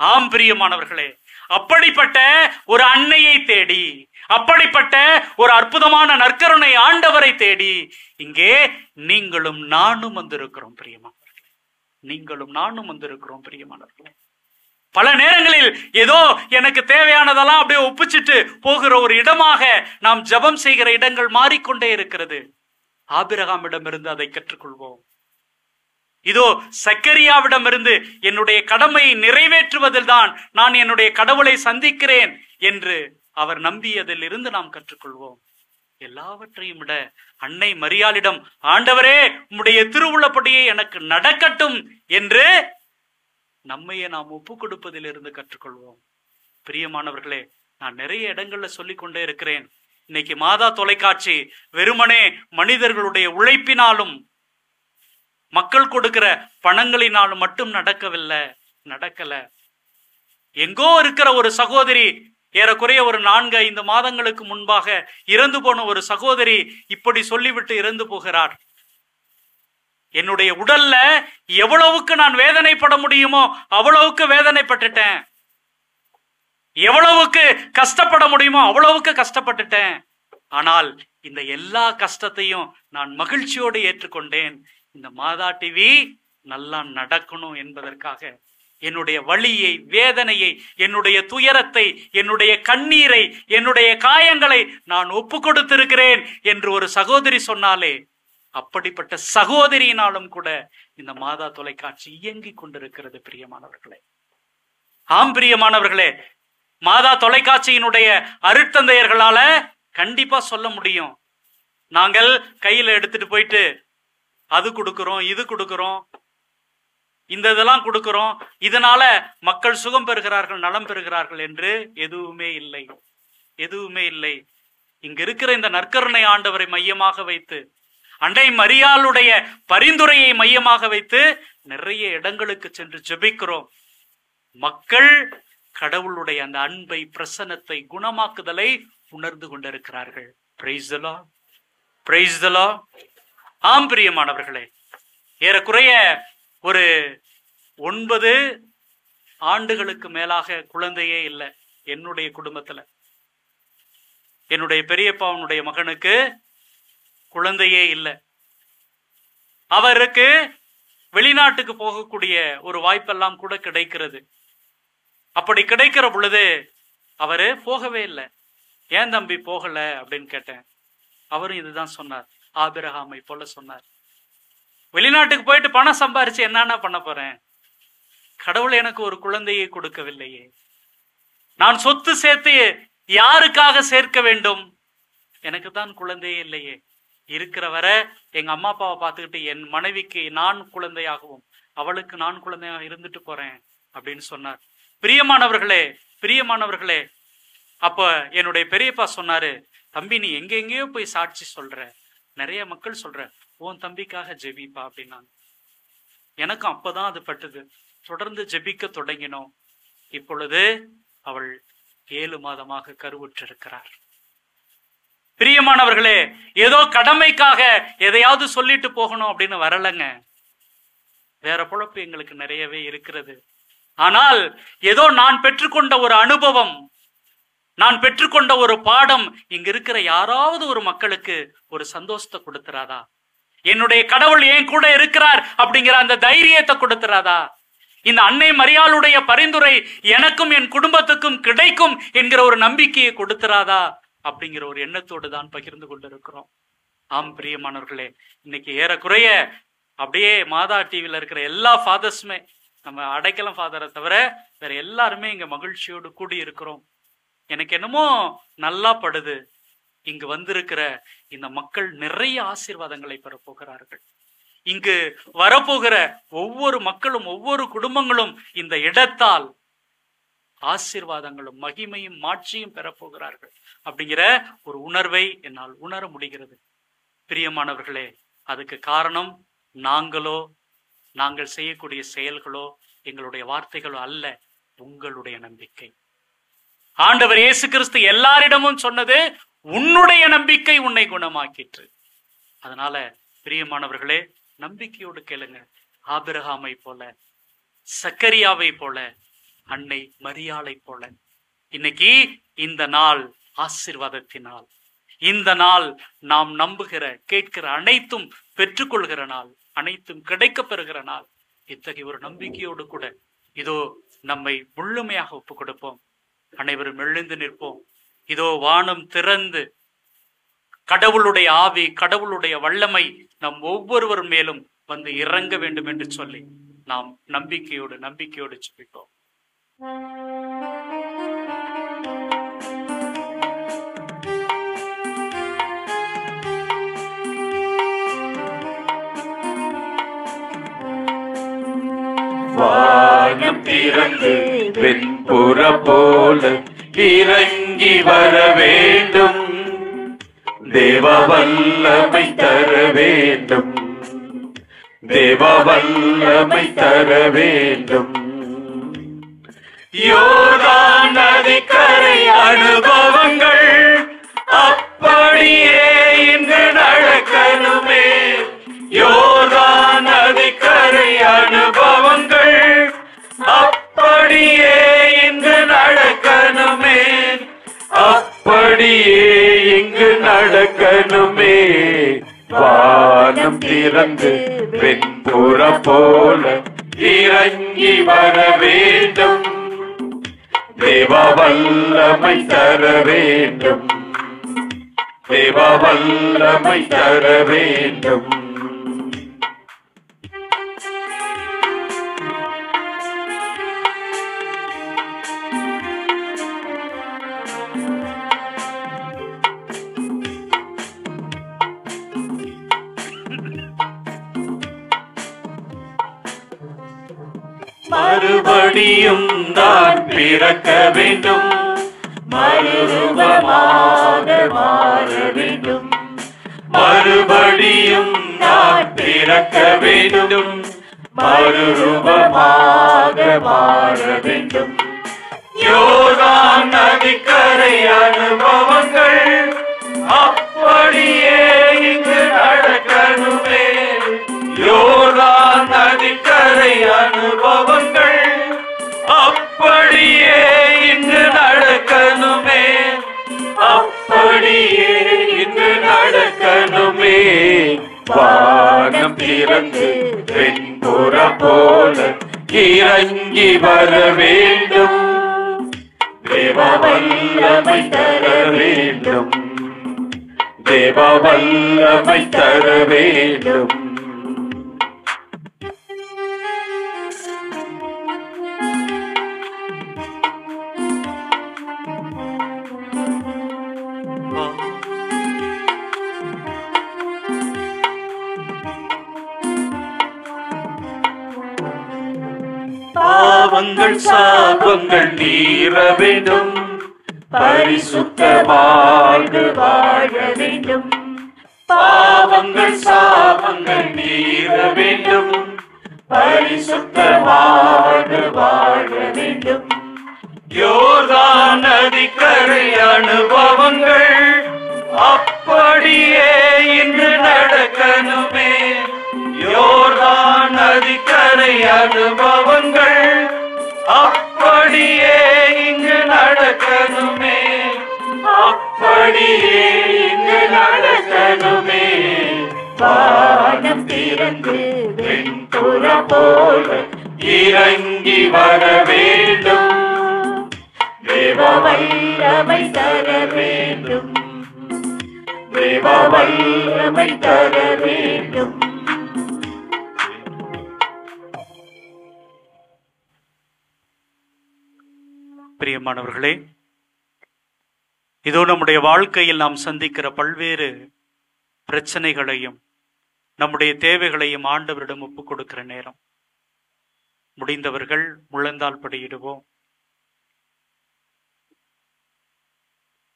ஆம் பிரியமானவர்களே, அப்படிப்பட்ட ஒரு அன்னையை தேடி, அப்படிப்பட்ட ஒரு அற்புதமான நற்கருணை ஆண்டவரை தேடி இங்கே நீங்களும் நானும் வந்திருக்கிறோம் பிரியமானவர்களே. நீங்களும் நானும் வந்திருக்கிறோம் பிரியமானவர்களே. பல நேரங்களில் ஏதோ எனக்கு தேவையானதெல்லாம் அப்படியே ஒப்பிச்சுட்டு போகிற ஒரு இடமாக நாம் ஜெபம் செய்கிற இடங்கள் மாறிக்கொண்டே இருக்கிறது. ஆபிரகாமிடமிருந்து அதை கற்றுக்கொள்வோம். இதோ சக்கரியாவிடமிருந்து என்னுடைய கடமையை நிறைவேற்றுவதில் தான் நான் என்னுடைய கடவுளை சந்திக்கிறேன் என்று அவர் நம்பியதில் இருந்து நாம் கற்றுக்கொள்வோம். எல்லாவற்றையும் விட அன்னை மரியாளிடம், ஆண்டவரே உம்முடைய திருவுள்ளப்படியே எனக்கு நடக்கட்டும் என்று நம்மையே நாம் ஒப்பு கொடுப்பதிலிருந்து கற்றுக்கொள்வோம். பிரியமானவர்களே, நான் நிறைய இடங்கள்ல சொல்லிக் கொண்டே இருக்கிறேன். இன்னைக்கு மாதா தொலைக்காட்சி வெறுமனே மனிதர்களுடைய உழைப்பினாலும் மக்கள் கொடுக்கிற பணங்களினாலும் மட்டும் நடக்கல. எங்கோ இருக்கிற ஒரு சகோதரி, ஏறக்குறைய ஒரு 4-5 மாதங்களுக்கு முன்பாக இறந்து போன ஒரு சகோதரி இப்படி சொல்லிவிட்டு இறந்து போகிறார். என்னுடைய உடல்ல எவ்வளவுக்கு நான் வேதனைப்பட முடியுமோ அவ்வளவுக்கு வேதனைப்பட்டுட்டேன், எவ்வளவுக்கு கஷ்டப்பட முடியுமோ அவ்வளவுக்கு கஷ்டப்பட்டுட்டேன். ஆனால் இந்த எல்லா கஷ்டத்தையும் நான் மகிழ்ச்சியோடு ஏற்றுக்கொண்டேன். இந்த மாதா டிவி நல்லா நடக்கணும் என்பதற்காக என்னுடைய வலியை, வேதனையை, என்னுடைய துயரத்தை, என்னுடைய கண்ணீரை, என்னுடைய காயங்களை நான் ஒப்பு கொடுத்திருக்கிறேன் என்று ஒரு சகோதரி சொன்னாலே, அப்படிப்பட்ட சகோதரியினாலும் கூட இந்த மாதா தொலைக்காட்சி இயங்கிக் கொண்டிருக்கிறது பிரியமானவர்களே. ஆம் பிரியமானவர்களே, மாதா தொலைக்காட்சியினுடைய அருட்தந்தையர்களால கண்டிப்பா சொல்ல முடியும், நாங்கள் கையில எடுத்துட்டு போயிட்டு அது கொடுக்கிறோம், இது கொடுக்கிறோம், இந்த இதெல்லாம் கொடுக்கிறோம், இதனால மக்கள் சுகம் பெறுகிறார்கள், நலம் பெறுகிறார்கள் என்று எதுவுமே இல்லை. இங்க இருக்கிற இந்த நற்கருணை ஆண்டவரை மையமாக வைத்து, அன்னை மரியாளுடைய பரிந்துரையை மையமாக வைத்து நிறைய இடங்களுக்கு சென்று ஜெபிக்கிறோம். மக்கள் கடவுளுடைய அந்த அன்பை, பிரசன்னத்தை, குணமாக்குதலை உணர்ந்து கொண்டிருக்கிறார்கள். Price the lord, praise the lord. ஆம் பிரியமானவர்களே, ஏறக்குறைய ஒரு 9 ஆண்டுகளுக்கு மேலாக குழந்தையே இல்லை என்னுடைய குடும்பத்துல. என்னுடைய பெரியப்பாவுடைய மகனுக்கு குழந்தையே இல்லை. அவருக்கு வெளிநாட்டுக்கு போகக்கூடிய ஒரு வாய்ப்பெல்லாம் கூட கிடைக்கிறது. அப்படி கிடைக்கிற பொழுது அவரு போகவே இல்லை. ஏன் தம்பி போகல அப்படின்னு கேட்டேன். அவரும் இதுதான் சொன்னார், ஆபிரகாமை போல சொன்னார். வெளிநாட்டுக்கு போயிட்டு பணம் சம்பாரிச்சு என்னன்னா பண்ண போறேன்? கடவுள் எனக்கு ஒரு குழந்தையை கொடுக்கவில்லையே, நான் சொத்து சேர்த்து யாருக்காக சேர்க்க வேண்டும்? எனக்கு தான் குழந்தையே இல்லையே. இருக்கிற வர எங்க அம்மா அப்பாவை பார்த்துக்கிட்டு என் மனைவிக்கு நான் குழந்தையாகவும் அவளுக்கு நான் குழந்தையாக இருந்துட்டு போறேன் அப்படின்னு சொன்னார். பிரியமானவர்களே, அப்ப என்னுடைய பெரியப்பா சொன்னாரு, தம்பி நீ எங்கெங்கேயோ போய் சாட்சி சொல்ற, நிறைய மக்கள் சொல்ற, உன் தம்பிக்காக ஜெபிப்பா அப்படின்னாங்க. எனக்கும் அப்பதான் அது பட்டுது. தொடர்ந்து ஜெபிக்க தொடங்கினோம். இப்பொழுது அவள் 7 மாதமாக கருவுற்றிருக்கிறார். பிரியமானவர்களே, ஏதோ கடமைக்காக எதையாவது சொல்லிட்டு போகணும் அப்படின்னு வரலங்க. வேற பொழப்பு எங்களுக்கு நிறையவே இருக்கிறது. ஆனால் ஏதோ நான் பெற்றுக்கொண்ட ஒரு அனுபவம், நான் பெற்றுக்கொண்ட ஒரு பாடம் இங்க இருக்கிற யாராவது ஒரு மக்களுக்கு ஒரு சந்தோஷத்தை கொடுத்துறாதா? என்னுடைய கடவுள் ஏன் கூட இருக்கிறார் அப்படிங்கிற அந்த தைரியத்தை கொடுத்துறாதா? இந்த அன்னை மரியாளுடைய பரிந்துரை எனக்கும் என் குடும்பத்துக்கும் கிடைக்கும் என்கிற ஒரு நம்பிக்கையை கொடுத்துறாதா அப்படிங்கிற ஒரு எண்ணத்தோடு தான் பகிர்ந்து கொண்டிருக்கிறோம். ஆம் பிரியமானவர்களே, இன்னைக்கு ஏறக்குறைய அப்படியே மாதா டிவில இருக்கிற எல்லா ஃபாதர்ஸுமே, நம்ம அடைக்கலம் ஃபாதரை தவிர வேற எல்லாருமே இங்க மகிழ்ச்சியோடு கூடி இருக்கிறோம். எனக்கு என்னமோ நல்லா படுது, இங்கு வந்திருக்கிற இந்த மக்கள் நிறைய ஆசீர்வாதங்களை பெற போகிறார்கள். இங்கு வரப்போகிற ஒவ்வொரு மக்களும் ஒவ்வொரு குடும்பங்களும் இந்த இடத்தால் ஆசீர்வாதங்களும் மகிமையும் மாட்சியும் பெறப்போகிறார்கள் அப்படிங்கிற ஒரு உணர்வை என்னால் உணர முடிகிறது. பிரியமானவர்களே, அதுக்கு காரணம் நாங்கள் செய்யக்கூடிய செயல்களோ எங்களுடைய வார்த்தைகளோ அல்ல, உங்களுடைய நம்பிக்கை. ஆண்டவர் இயேசு கிறிஸ்து எல்லாரிடமும் சொன்னது, உன்னுடைய நம்பிக்கை உன்னை குணமாக்கிற்று. அதனால பிரியமானவர்களே, நம்பிக்கையோடு கேளுங்க. ஆபிரகாமை போல, சக்கரியாவை போல, அன்னை மரியாளை போல. இன்னைக்கு இந்த நாள் ஆசீர்வாதத்தினால், இந்த நாள் நாம் நம்புகிற கேட்கிற அனைத்தும் பெற்றுக்கொள்கிற நாள், அனைத்தும் கிடைக்க பெறுகிற நாள். இத்தகைய ஒரு நம்பிக்கையோடு கூட இதோ நம்மை முழுமையாக ஒப்பு கொடுப்போம். அனைவரும் எழுந்து நிற்போம். இதோ வானம் திறந்து கடவுளுடைய ஆவி, கடவுளுடைய வல்லமை நம் ஒவ்வொருவர் மேலும் வந்து இறங்க வேண்டும் என்று சொல்லி நாம் நம்பிக்கையோடு சொல்லிட்டோம். வானம் திறந்து வெண்புற போல இறங்கி வர வேண்டும், தேவ வல்லமை தர வேண்டும், தேவ வல்லமை தர வேண்டும். யோர்தான் நதிக்கரை அனுபவங்கள் அப்படியே இன்று நடக்கணுமே. யோர்தான் நதிக்கரை அனுபவங்கள் அப்படியே இங்கு நடக்கணுமே, அப்படியே இங்கு நடக்கணுமே. வானம் திறந்து வெண்புற போல இறங்கி வர வேண்டும், தேவ வல்லமை தர வேண்டும், தேவ வல்லமை தர வேண்டும். மறுபடியும் நான் பிறக்க வேண்டும், மறுரூபமாக மாற வேண்டும், மறுபடியும் நான் பிறக்க வேண்டும், மறுரூபமாக மாற வேண்டும். யோர்தான் நதிக்கரை அனுபவங்கள் அப்படியே இங்கு நடக்கணுமே. யோர்தான் நதிக்கரை அனுபவங்கள் அப்படியே இங்கு நடக்கணுமே, அப்படியே இங்கு நடக்கணுமே. வானம் திறந்து வெண்புற போல இறங்கி வர வேண்டும், தேவ வல்லமை தர வேண்டும், தேவ வல்லமை தர வேண்டும். பாவங்கள் சாபங்கள் நீர வேண்டும், பரிசுத்த வாழ்வு வாழ வேண்டும். பாவங்கள் சாபங்கள் நீர வேண்டும், பரிசுத்த வாழ்வு வாழ வேண்டும். யோர்தான் நதிக்கரை அனுபவங்கள் அனுபவங்கள் அப்படியே இங்கு நடக்கணுமே, அப்படியே இங்கு நடக்கணுமே. வானம் திறந்து வெண்புறா போல இறங்கி வர வேண்டும், தேவ வல்லமை தர வேண்டும், தேவ வல்லமை தர வேண்டும். பிரியமானவர்களே, இதோ நம்முடைய வாழ்க்கையில் நாம் சந்திக்கிற பல்வேறு பிரச்சனைகளையும் நம்முடைய தேவைகளையும் ஆண்டவரிடம் ஒப்புக் கொடுக்கிற நேரம். முடிந்தவர்கள் முழந்தால் படியிடுவோம்.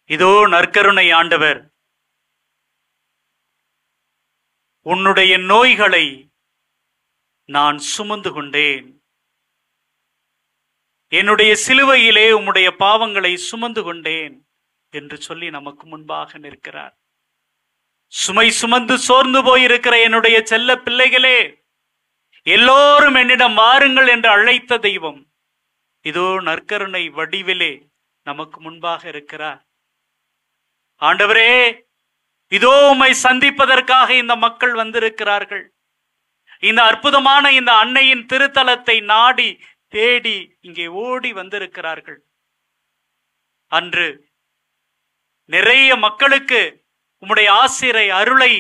இதோ நற்கருணை ஆண்டவர் உன்னுடைய நோய்களை நான் சுமந்து கொண்டேன், என்னுடைய சிலுவையிலே உம்முடைய பாவங்களை சுமந்து கொண்டேன் என்று சொல்லி நமக்கு முன்பாக நிற்கிறார். சுமை சுமந்து சோர்ந்து போயிருக்கிற என்னுடைய செல்ல பிள்ளைகளே, எல்லோரும் என்னிடம் வாருங்கள் என்று அழைத்த தெய்வம் இதோ நற்கருணை வடிவிலே நமக்கு முன்பாக இருக்கிறார். ஆண்டவரே, இதோ உம்மை சந்திப்பதற்காக இந்த மக்கள் வந்திருக்கிறார்கள். இந்த அற்புதமான இந்த அன்னையின் திருத்தலத்தை நாடி தேடி இங்கே ஓடி வந்திருக்கிறார்கள். அன்று நிறைய மக்களுக்கு உம்முடைய ஆசிரை அருளை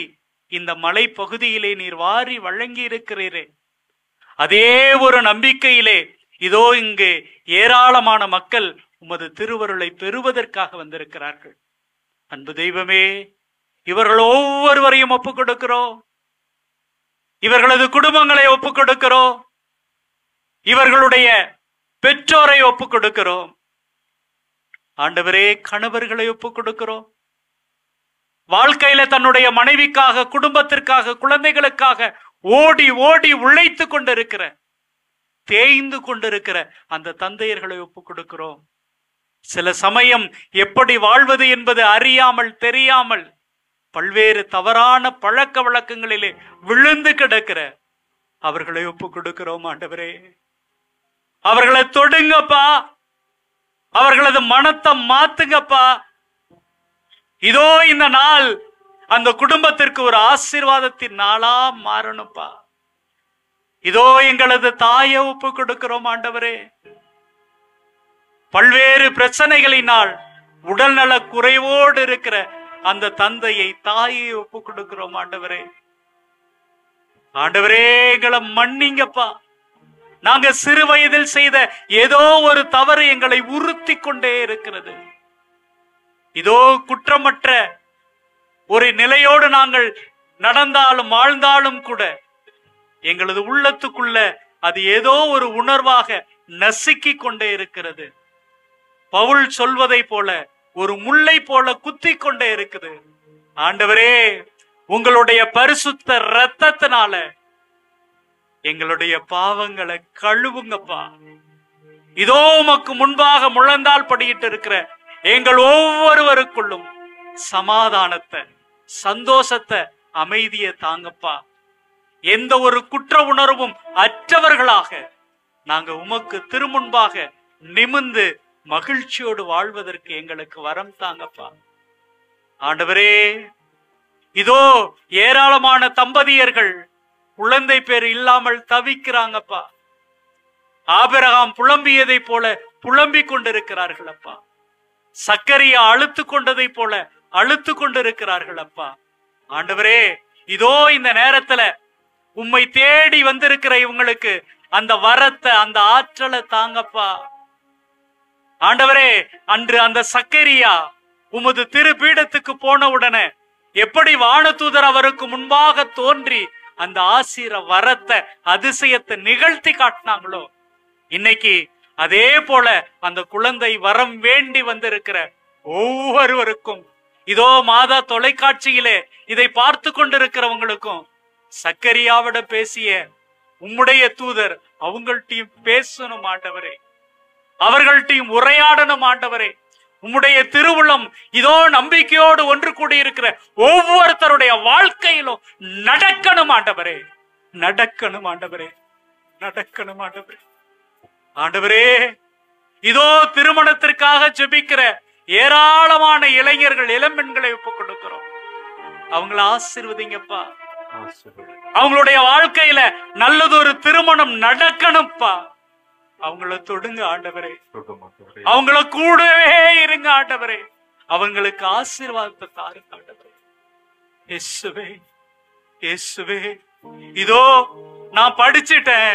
இந்த மலை பகுதியிலே நீர் வாரி வழங்கி இருக்கிறீரே, அதே ஒரு நம்பிக்கையிலே இதோ இங்கு ஏராளமான மக்கள் உமது திருவருளை பெறுவதற்காக வந்திருக்கிறார்கள். அன்பு தெய்வமே, இவர்கள் ஒவ்வொருவரையும் ஒப்புக் கொடுக்கிறோம், இவர்களது குடும்பங்களை ஒப்புக் கொடுக்கிறோம், இவர்களுடைய பெற்றோரை ஒப்புக் கொடுக்கிறோம். ஆண்டவரே, கணவர்களை ஒப்புக் கொடுக்கிறோம். வாழ்க்கையில தன்னுடைய மனைவிக்காக, குடும்பத்திற்காக, குழந்தைகளுக்காக ஓடி ஓடி உழைத்து கொண்டிருக்கிற, தேய்ந்து கொண்டிருக்கிற அந்த தந்தையர்களை ஒப்புக் கொடுக்கிறோம். சில சமயம் எப்படி வாழ்வது என்பது அறியாமல் தெரியாமல் பல்வேறு தவறான பழக்க வழக்கங்களிலே விழுந்து கிடக்கிற அவர்களை ஒப்புக் கொடுக்கிறோம். ஆண்டவரே, அவர்களை தொடுங்கப்பா, அவர்களது மனத்தை மாத்துங்கப்பா. இதோ இந்த நாள் அந்த குடும்பத்திற்கு ஒரு ஆசீர்வாதத்தின் நாளா மாறணும்ப்பா. இதோ எங்களது தாயை ஒப்பு கொடுக்கிறோம் ஆண்டவரே. பல்வேறு பிரச்சனைகளினால் உடல்நல குறைவோடு இருக்கிற அந்த தந்தையை, தாயை ஒப்பு கொடுக்கிறோம் ஆண்டவரே. ஆண்டவரே, எங்களை மன்னிங்கப்பா. நாங்க சிறு வயதில் செய்த ஏதோ ஒரு தவறு எங்களை உறுத்தி கொண்டே இருக்கிறது. இதோ குற்றமற்ற ஒரு நிலையோடு நாங்கள் நடந்தாலும் வாழ்ந்தாலும் கூட எங்களது உள்ளத்துக்குள்ள அது ஏதோ ஒரு உணர்வாக நசுக்கி கொண்டே இருக்கிறது. பவுல் சொல்வதை போல ஒரு முல்லை போல குத்தி கொண்டே இருக்குது. ஆண்டவரே, உங்களுடைய பரிசுத்த இரத்தத்தினால எங்களுடைய பாவங்களை கழுவுங்கப்பா. இதோ உமக்கு முன்பாக முழந்தால் படியிட்டு இருக்கிற எங்கள் ஒவ்வொருவருக்குள்ளும் சமாதானத்தை, சந்தோஷத்தை, அமைதியை தாங்கப்பா. எந்த ஒரு குற்ற உணர்வும் அற்றவர்களாக நாங்க உமக்கு திருமுன்பாக நிமிர்ந்து மகிழ்ச்சியோடு வாழ்வதற்கு எங்களுக்கு வரம் தாங்கப்பா. ஆண்டவரே, இதோ ஏராளமான தம்பதியர்கள் குழந்தை பேர் இல்லாமல் தவிக்கிறாங்கப்பா. ஆபிரகாம் புலம்பியதை போல புலம்பிக் கொண்டிருக்கிறார்கள் அப்பா. சக்கரியா அழுத்து கொண்டதை போல அழுத்து கொண்டிருக்கிறார்கள் அப்பா. ஆண்டவரே, இதோ இந்த நேரத்துல உம்மை தேடி வந்திருக்கிற இவங்களுக்கு அந்த வரத்தை, அந்த ஆற்றலை தாங்கப்பா. ஆண்டவரே, அன்று அந்த சக்கரியா உமது திருப்பீடத்துக்கு போன உடனே எப்படி வானதூதர் அவருக்கு முன்பாக தோன்றி அந்த ஆசீர வரத்தை, அதிசயத்தை நிகழ்த்தி காட்டினாங்களோ, இன்னைக்கு அதே போல அந்த குழந்தை வரம் வேண்டி வந்திருக்கிற ஒவ்வொருவருக்கும், இதோ மாதா தொலைக்காட்சியிலே இதை பார்த்து கொண்டிருக்கிறவங்களுக்கும் சக்கரியாவிட பேசிய உம்முடைய தூதர் அவங்கள்ட்டையும் பேசணும் ஆண்டவரே, அவர்கள்ட்டையும் உரையாடணும் ஆண்டவரே. உம்முடைய திருவுளம் இதோ நம்பிக்கையோடு ஒன்று கூடியிருக்கிற ஒவ்வொருத்தருடைய வாழ்க்கையிலும் நடக்கணும் ஆண்டவரே, நடக்கணும் ஆண்டவரே, நடக்கணும் ஆண்டவரே. ஆண்டவரே, இதோ திருமணத்திற்காக ஜெபிக்கிற ஏராளமான இளைஞர்கள், இளம்பெண்களை ஒப்புக் கொடுக்கிறோம். அவங்கள ஆசீர்வதிங்கப்பா. அவங்களுடைய வாழ்க்கையில நல்லதொரு திருமணம் நடக்கணும்ப்பா. அவங்கள தொடுங்க ஆண்டவரே. அவங்கள கூடவே இருங்க ஆண்டவரே. அவங்களுக்கு ஆசீர்வாதத்தை தாருங்க ஆண்டவரே. இயேசுவே, இயேசுவே, இதோ நான் படிச்சிட்டேன்,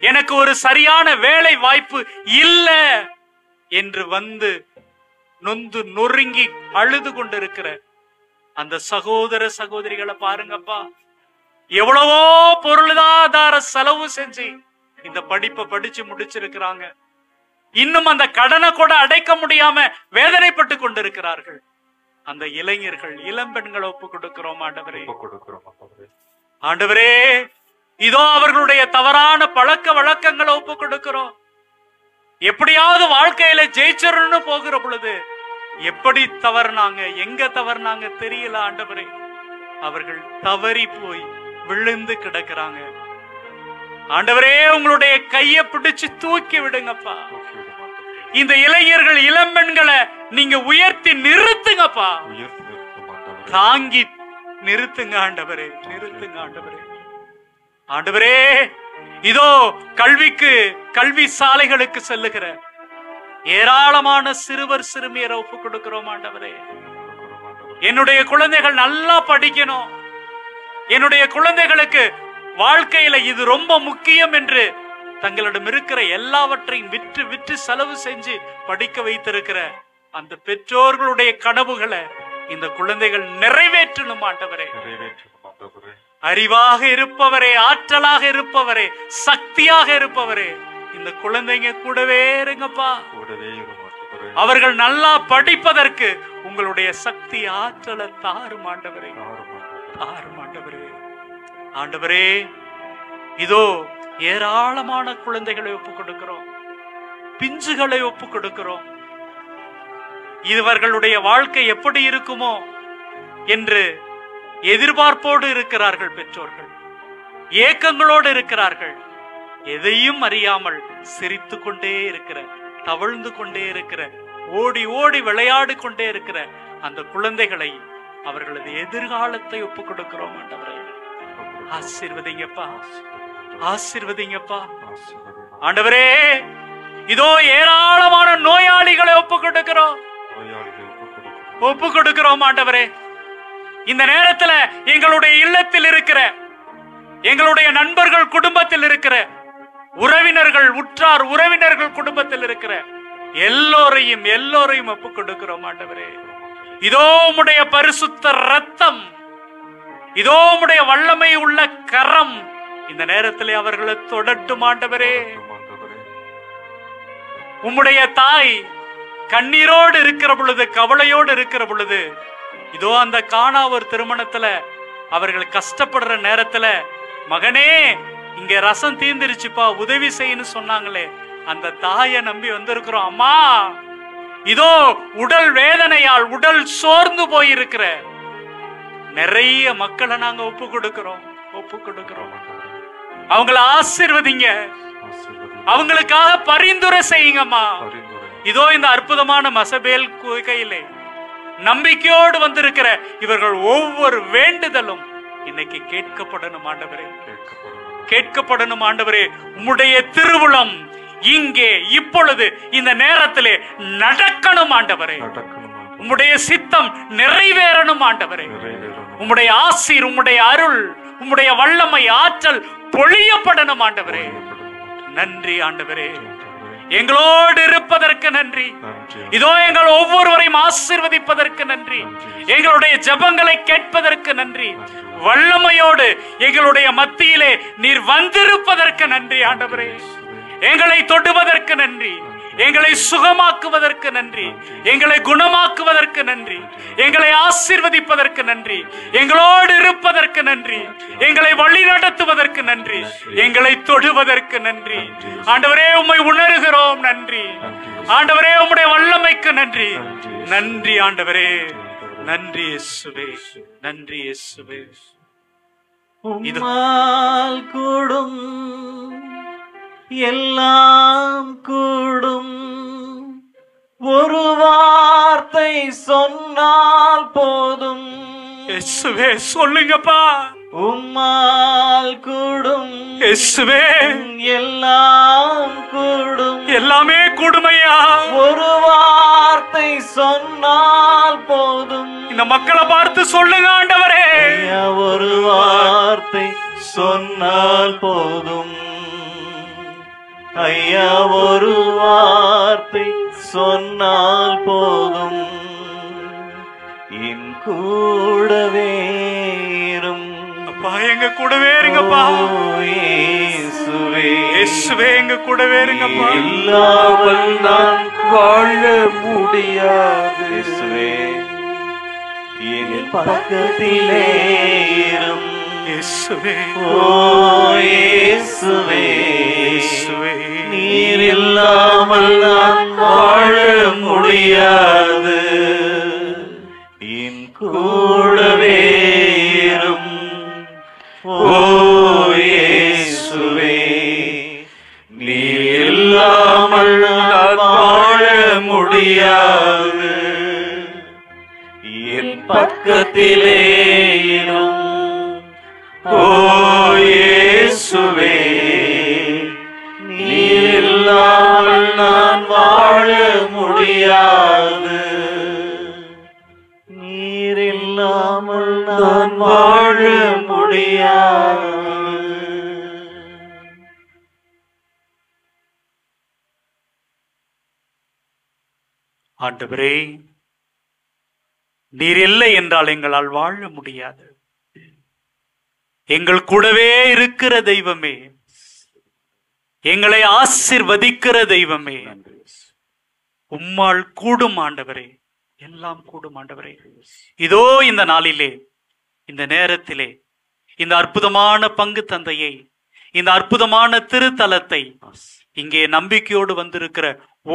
எனக்கு ஒரு சரியான வேலை வாய்ப்பு இல்ல என்று வந்து நொந்து நொறுங்கி அழுது கொண்டிருக்கிற அந்த சகோதர சகோதரிகளை பாருங்கப்பா. எவ்வளவோ பொருளாதார செலவு செஞ்சு இந்த படிப்பை படிச்சு முடிச்சிருக்கிறாங்க. இன்னும் அந்த கடனை கூட அடைக்க முடியாம வேதனைப்பட்டு கொண்டிருக்கிறார்கள். அந்த இளைஞர்கள், இளம்பெண்களை ஒப்பு கொடுக்கிறோம் ஆண்டவரே. ஆண்டவரே, இதோ அவர்களுடைய தவறான பழக்க வழக்கங்களை ஒப்பு கொடுக்கிறோம். எப்படியாவது வாழ்க்கையில ஜெயிச்சிடணும்னு போகிற பொழுது எப்படி தவறுனாங்க, எங்க தவறுனாங்க தெரியல ஆண்டவரே. அவர்கள் தவறி போய் விழுந்து கிடக்கிறாங்க. ஆண்டவரே, உங்களுடைய கையை பிடிச்சு தூக்கி விடுங்கப்பா. இந்த இளைஞர்கள், இளம்பெண்களை நீங்க உயர்த்தி நிறுத்துங்கப்பா. தாங்கி நிறுத்துங்க ஆண்டவரே, நிறுத்துங்க ஆண்டவரே. ஆண்டவரே, இதோ கல்வி சாலைகளுக்கு செல்லுகிற ஏராளமான சிறுவர் சிறுமியரை ஒப்பு கொடுக்கிறோம் ஆண்டவரே. என்னுடைய குழந்தைகள் நல்லா படிக்கணும், என்னுடைய குழந்தைகளுக்கு வாழ்க்கையில இது ரொம்ப முக்கியம் என்று தங்களிடம் இருக்கிற எல்லாவற்றையும் விற்று விற்று செலவு செஞ்சு படிக்க வைத்திருக்கிற அந்த பெற்றோர்களுடைய கனவுகளை இந்த குழந்தைகள் நிறைவேற்றணும் ஆண்டவரே. அறிவாக இருப்பவரே, ஆற்றலாக இருப்பவரே, சக்தியாக இருப்பவரே, இந்த குழந்தைங்க கூடவே இருங்கப்பா. அவர்கள் நல்லா படிப்பதற்கு உங்களுடைய சக்தி, ஆற்றலை தாரும் ஆண்டவரே, தாரும் ஆண்டவரே. ஆண்டவரே, இதோ ஏராளமான குழந்தைகளை ஒப்புக் கொடுக்கிறோம், பிஞ்சுகளை ஒப்புக் கொடுக்கிறோம். இவர்களுடைய வாழ்க்கை எப்படி இருக்குமோ என்று எதிர்பார்ப்போடு இருக்கிறார்கள் பெற்றோர்கள், ஏக்கங்களோடு இருக்கிறார்கள். எதையும் அறியாமல் சிரித்து கொண்டே இருக்கிற, தவழ்ந்து கொண்டே இருக்கிற, ஓடி ஓடி விளையாடி கொண்டே இருக்கிற அந்த குழந்தைகளை, அவர்களது எதிர்காலத்தை ஒப்புக் கொடுக்கிறோம் ஆண்டவரே. ஆசீர்வதிங்கப்பா, ஆசீர்வதிங்கப்பா ஆண்டவரே. இதோ ஏராளமான நோயாளிகளை ஒப்புக் கொடுக்கிறோம், ஒப்புக் கொடுக்கிறோம் ஆண்டவரே. இந்த நேரத்தில் எங்களுடைய இல்லத்தில் இருக்கிற, எங்களுடைய நண்பர்கள் குடும்பத்தில் இருக்கிற உறவினர்கள், உற்றார் உறவினர்கள் குடும்பத்தில் இருக்கிற எல்லோரையும் ஒப்புக் கொடுக்கிறோம் ஆண்டவரே. இதோ உம்முடைய பரிசுத்த ரத்தம், இதோ உம்முடைய வல்லமை உள்ள கரம் இந்த நேரத்தில் அவர்களை தொடட்டும் ஆண்டவரே. உம்முடைய தாய் கண்ணீரோடு இருக்கிற பொழுது, கவலையோடு இருக்கிற பொழுது, இதோ அந்த காணா ஒரு திருமணத்துல அவர்கள் கஷ்டப்படுற நேரத்துல, மகனே இங்க ரசம் தீர்ந்துருச்சுப்பா, உதவி செய்யன்னு சொன்னாங்களே, அந்த தாயை நம்பி வந்திருக்கிறோம். அம்மா, இதோ உடல் வேதனையால் உடல் சோர்ந்து போயிருக்கிற நிறைய மக்களை நாங்க ஒப்பு கொடுக்கிறோம், ஒப்பு கொடுக்கிறோம். அவங்கள ஆசீர்வதிங்க, அவங்களுக்காக பரிந்துரை செய்யுங்கம்மா. இதோ இந்த அற்புதமான மசபேல் கையிலே நம்பிக்கையோடு வந்திருக்கிற இவர்கள் ஒவ்வொரு வேண்டுதலும் இன்னைக்கு கேட்கப்படணும் ஆண்டவரே, கேட்கப்படணும் ஆண்டவரே. உம்முடைய திருவுளம் இங்கே இப்பொழுது இந்த நேரத்திலே நடக்கணும் ஆண்டவரே. உம்முடைய சித்தம் நிறைவேறணும் ஆண்டவரே. உம்முடைய ஆசீர், உம்முடைய அருள், உம்முடைய வல்லமை, ஆற்றல் பொழியப்படணும் ஆண்டவரே. நன்றி ஆண்டவரே, எங்களோடு இருப்பதற்கு நன்றி. இதோ எங்கள் ஒவ்வொருவரையும் ஆசீர்வதிப்பதற்கு நன்றி. எங்களுடைய ஜெபங்களை கேட்பதற்கு நன்றி. வல்லமையோடு எங்களுடைய மத்தியிலே நீர் வந்திருப்பதற்கு நன்றி ஆண்டவரே. எங்களை தொடுவதற்கு நன்றி, எங்களை சுகமாக்குவதற்கு நன்றி, எங்களை குணமாக்குவதற்கு நன்றி, எங்களை ஆசீர்வதிப்பதற்கு நன்றி, எங்களோடு இருப்பதற்கு நன்றி, எங்களை வழி நடத்துவதற்கு நன்றி, எங்களை தொடுவதற்கு நன்றி ஆண்டவரே. உம்மை உணர்கிறோம், நன்றி ஆண்டவரே. உம்முடைய வல்லமைக்கு நன்றி, நன்றி ஆண்டவரே. நன்றி இயேசுவே, நன்றி இயேசுவே. உம்மால் கூடும் எல்லாம் கூடும். ஒரு வார்த்தை சொன்னால் போதும். இயேசுவே சொல்லுங்கப்பா. உம்மால் கூடும். இயேசுவே எல்லாம் கூடும். எல்லாமே கூடுமையா. ஒரு வார்த்தை சொன்னால் போதும். இந்த மக்களை பார்த்து சொல்லுங்க ஆண்டவரே. ஒரு வார்த்தை சொன்னால் போதும். ஐயா ஒரு வார்த்தை சொன்னால் போதும். என் கூடவே இரும். அப்பா எங்க கூடவே இருங்கப்பா. இயேசுவே இயேசுவே எங்க கூடவே இருங்கப்பா. இல்லாமல் நான் வாழ முடியாது. இயேசுவே என் பக்கத்திலே இரும். இயேசுவே ஓ இயேசுவே இயேசுவே நீர் இல்லாமல் நான் வாழ முடியாது. என் கூடவே இரும். ஓ இயேசுவே நீர் இல்லாமல் நான் வாழ முடியாது. என் பக்கத்திலே இரும். ஓ இயேசுவே நீர் இல்லாமல் நான் வாழ முடியாது. நீர் இல்லாமல் நான் வாழ முடியாது. ஆண்டவரே நீர் இல்லை என்றால் எங்களால் வாழ முடியாது. எங்கள் கூடவே இருக்கிற தெய்வமே, எங்களை ஆசீர்வதிக்கிற தெய்வமே, உம்மால் கூடும் ஆண்டவரே, எல்லாம் கூடும் ஆண்டவரே. இதோ இந்த நாளிலே, இந்த நேரத்திலே, இந்த அற்புதமான பங்கு தந்தையை, இந்த அற்புதமான திருத்தலத்தை, இங்கே நம்பிக்கையோடு வந்திருக்கிற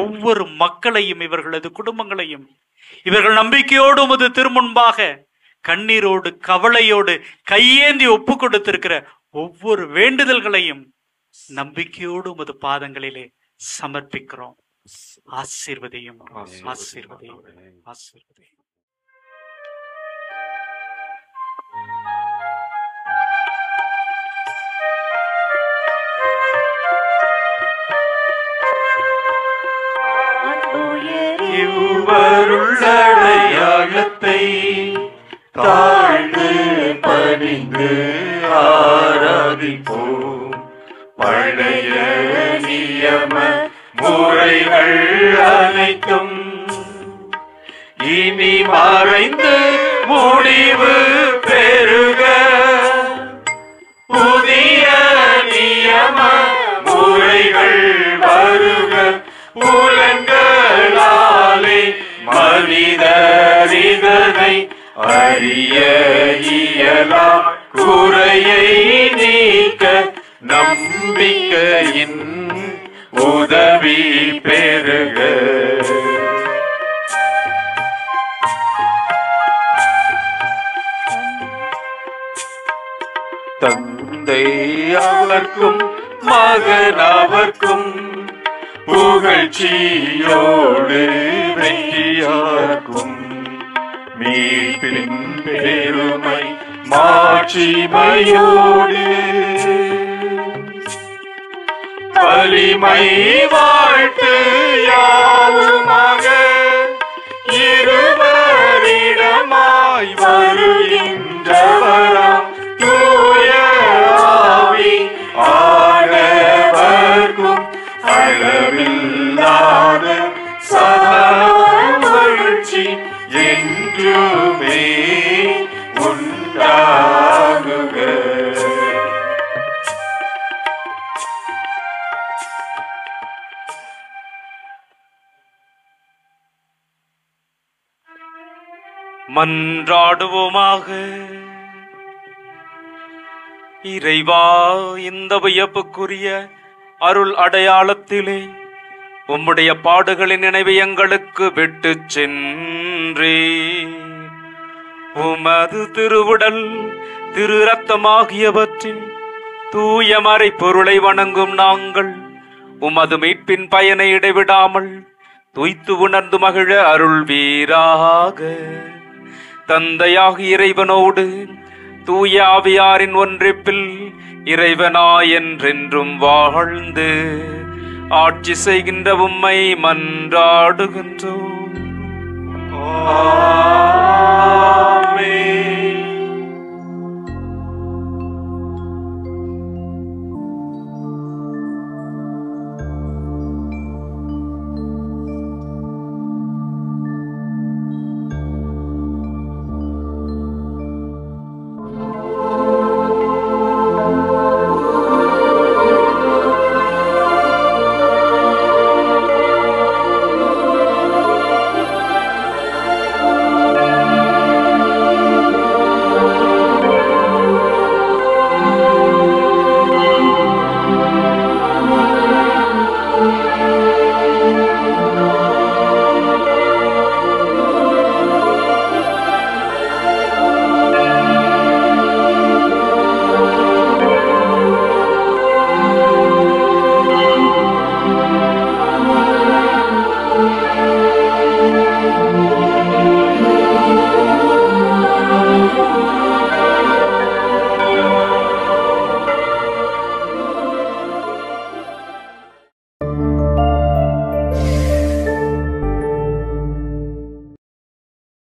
ஒவ்வொரு மக்களையும், இவர்களது குடும்பங்களையும், இவர்கள் நம்பிக்கையோடு உமது திருமுன்பாக கண்ணீரோடு கவலையோடு கையேந்தி ஒப்பு கொடுத்திருக்கிற ஒவ்வொரு வேண்டுதல்களையும் நம்பிக்கையோடு உமது பாதங்களிலே சமர்ப்பிக்கிறோம். ஆசீர்வதியும், ஆசீர்வதியும், ஆசீர்வதியும். இவ்வருளடையாளத்தை தாழ்ந்து பணிந்து ஆராதிப்போம். பழைய நியம முறைகள் அனைத்தும் இனி மறைந்து முடிவு பெறுக. புதிய நியம முறைகள் வருக. புலன்களாலே மனிதர் இதனை அறிய இயலா. குறையை நீக்க நம்பிக்கையின் உதவி பெறுக. தந்தை அவர்க்கும் மகன் அவர்க்கும் புகழ்ச்சியோடு வெற்றியார்க்கும் மீட்பின் பெருமை மாட்சிமையோடு வலிமை வாழ்த்து யாவுமாக இருவரிடமாய் வருகின்றவராம் தூய ஆவி ஆனவர்க்கும் அளவில்லாத மகிழ்ச்சி என்றுமே உண்டாகுக. மன்றாடுவோமாக. இறைவா, இந்த வியப்புக்குரிய அருள் அடையாளத்திலே உம்முடைய பாடுகளின் நினைவை எங்களுக்கு விட்டு சென்றே. உமது திருவுடல் திரு ரத்தமாகியவற்றின் தூய மறை பொருளை வணங்கும் நாங்கள் உமது மீட்பின் பயனை இடைவிடாமல் துய்த்து உணர்ந்து மகிழ அருள்வீராக. தந்தையாக இறைவனோடு தூய ஆவியாரின் ஒன்றிப்பில் இறைவனாய் என்றென்றும் வாழ்ந்து ஆட்சி செய்கின்ற உம்மை மன்றாடுகின்றோம்.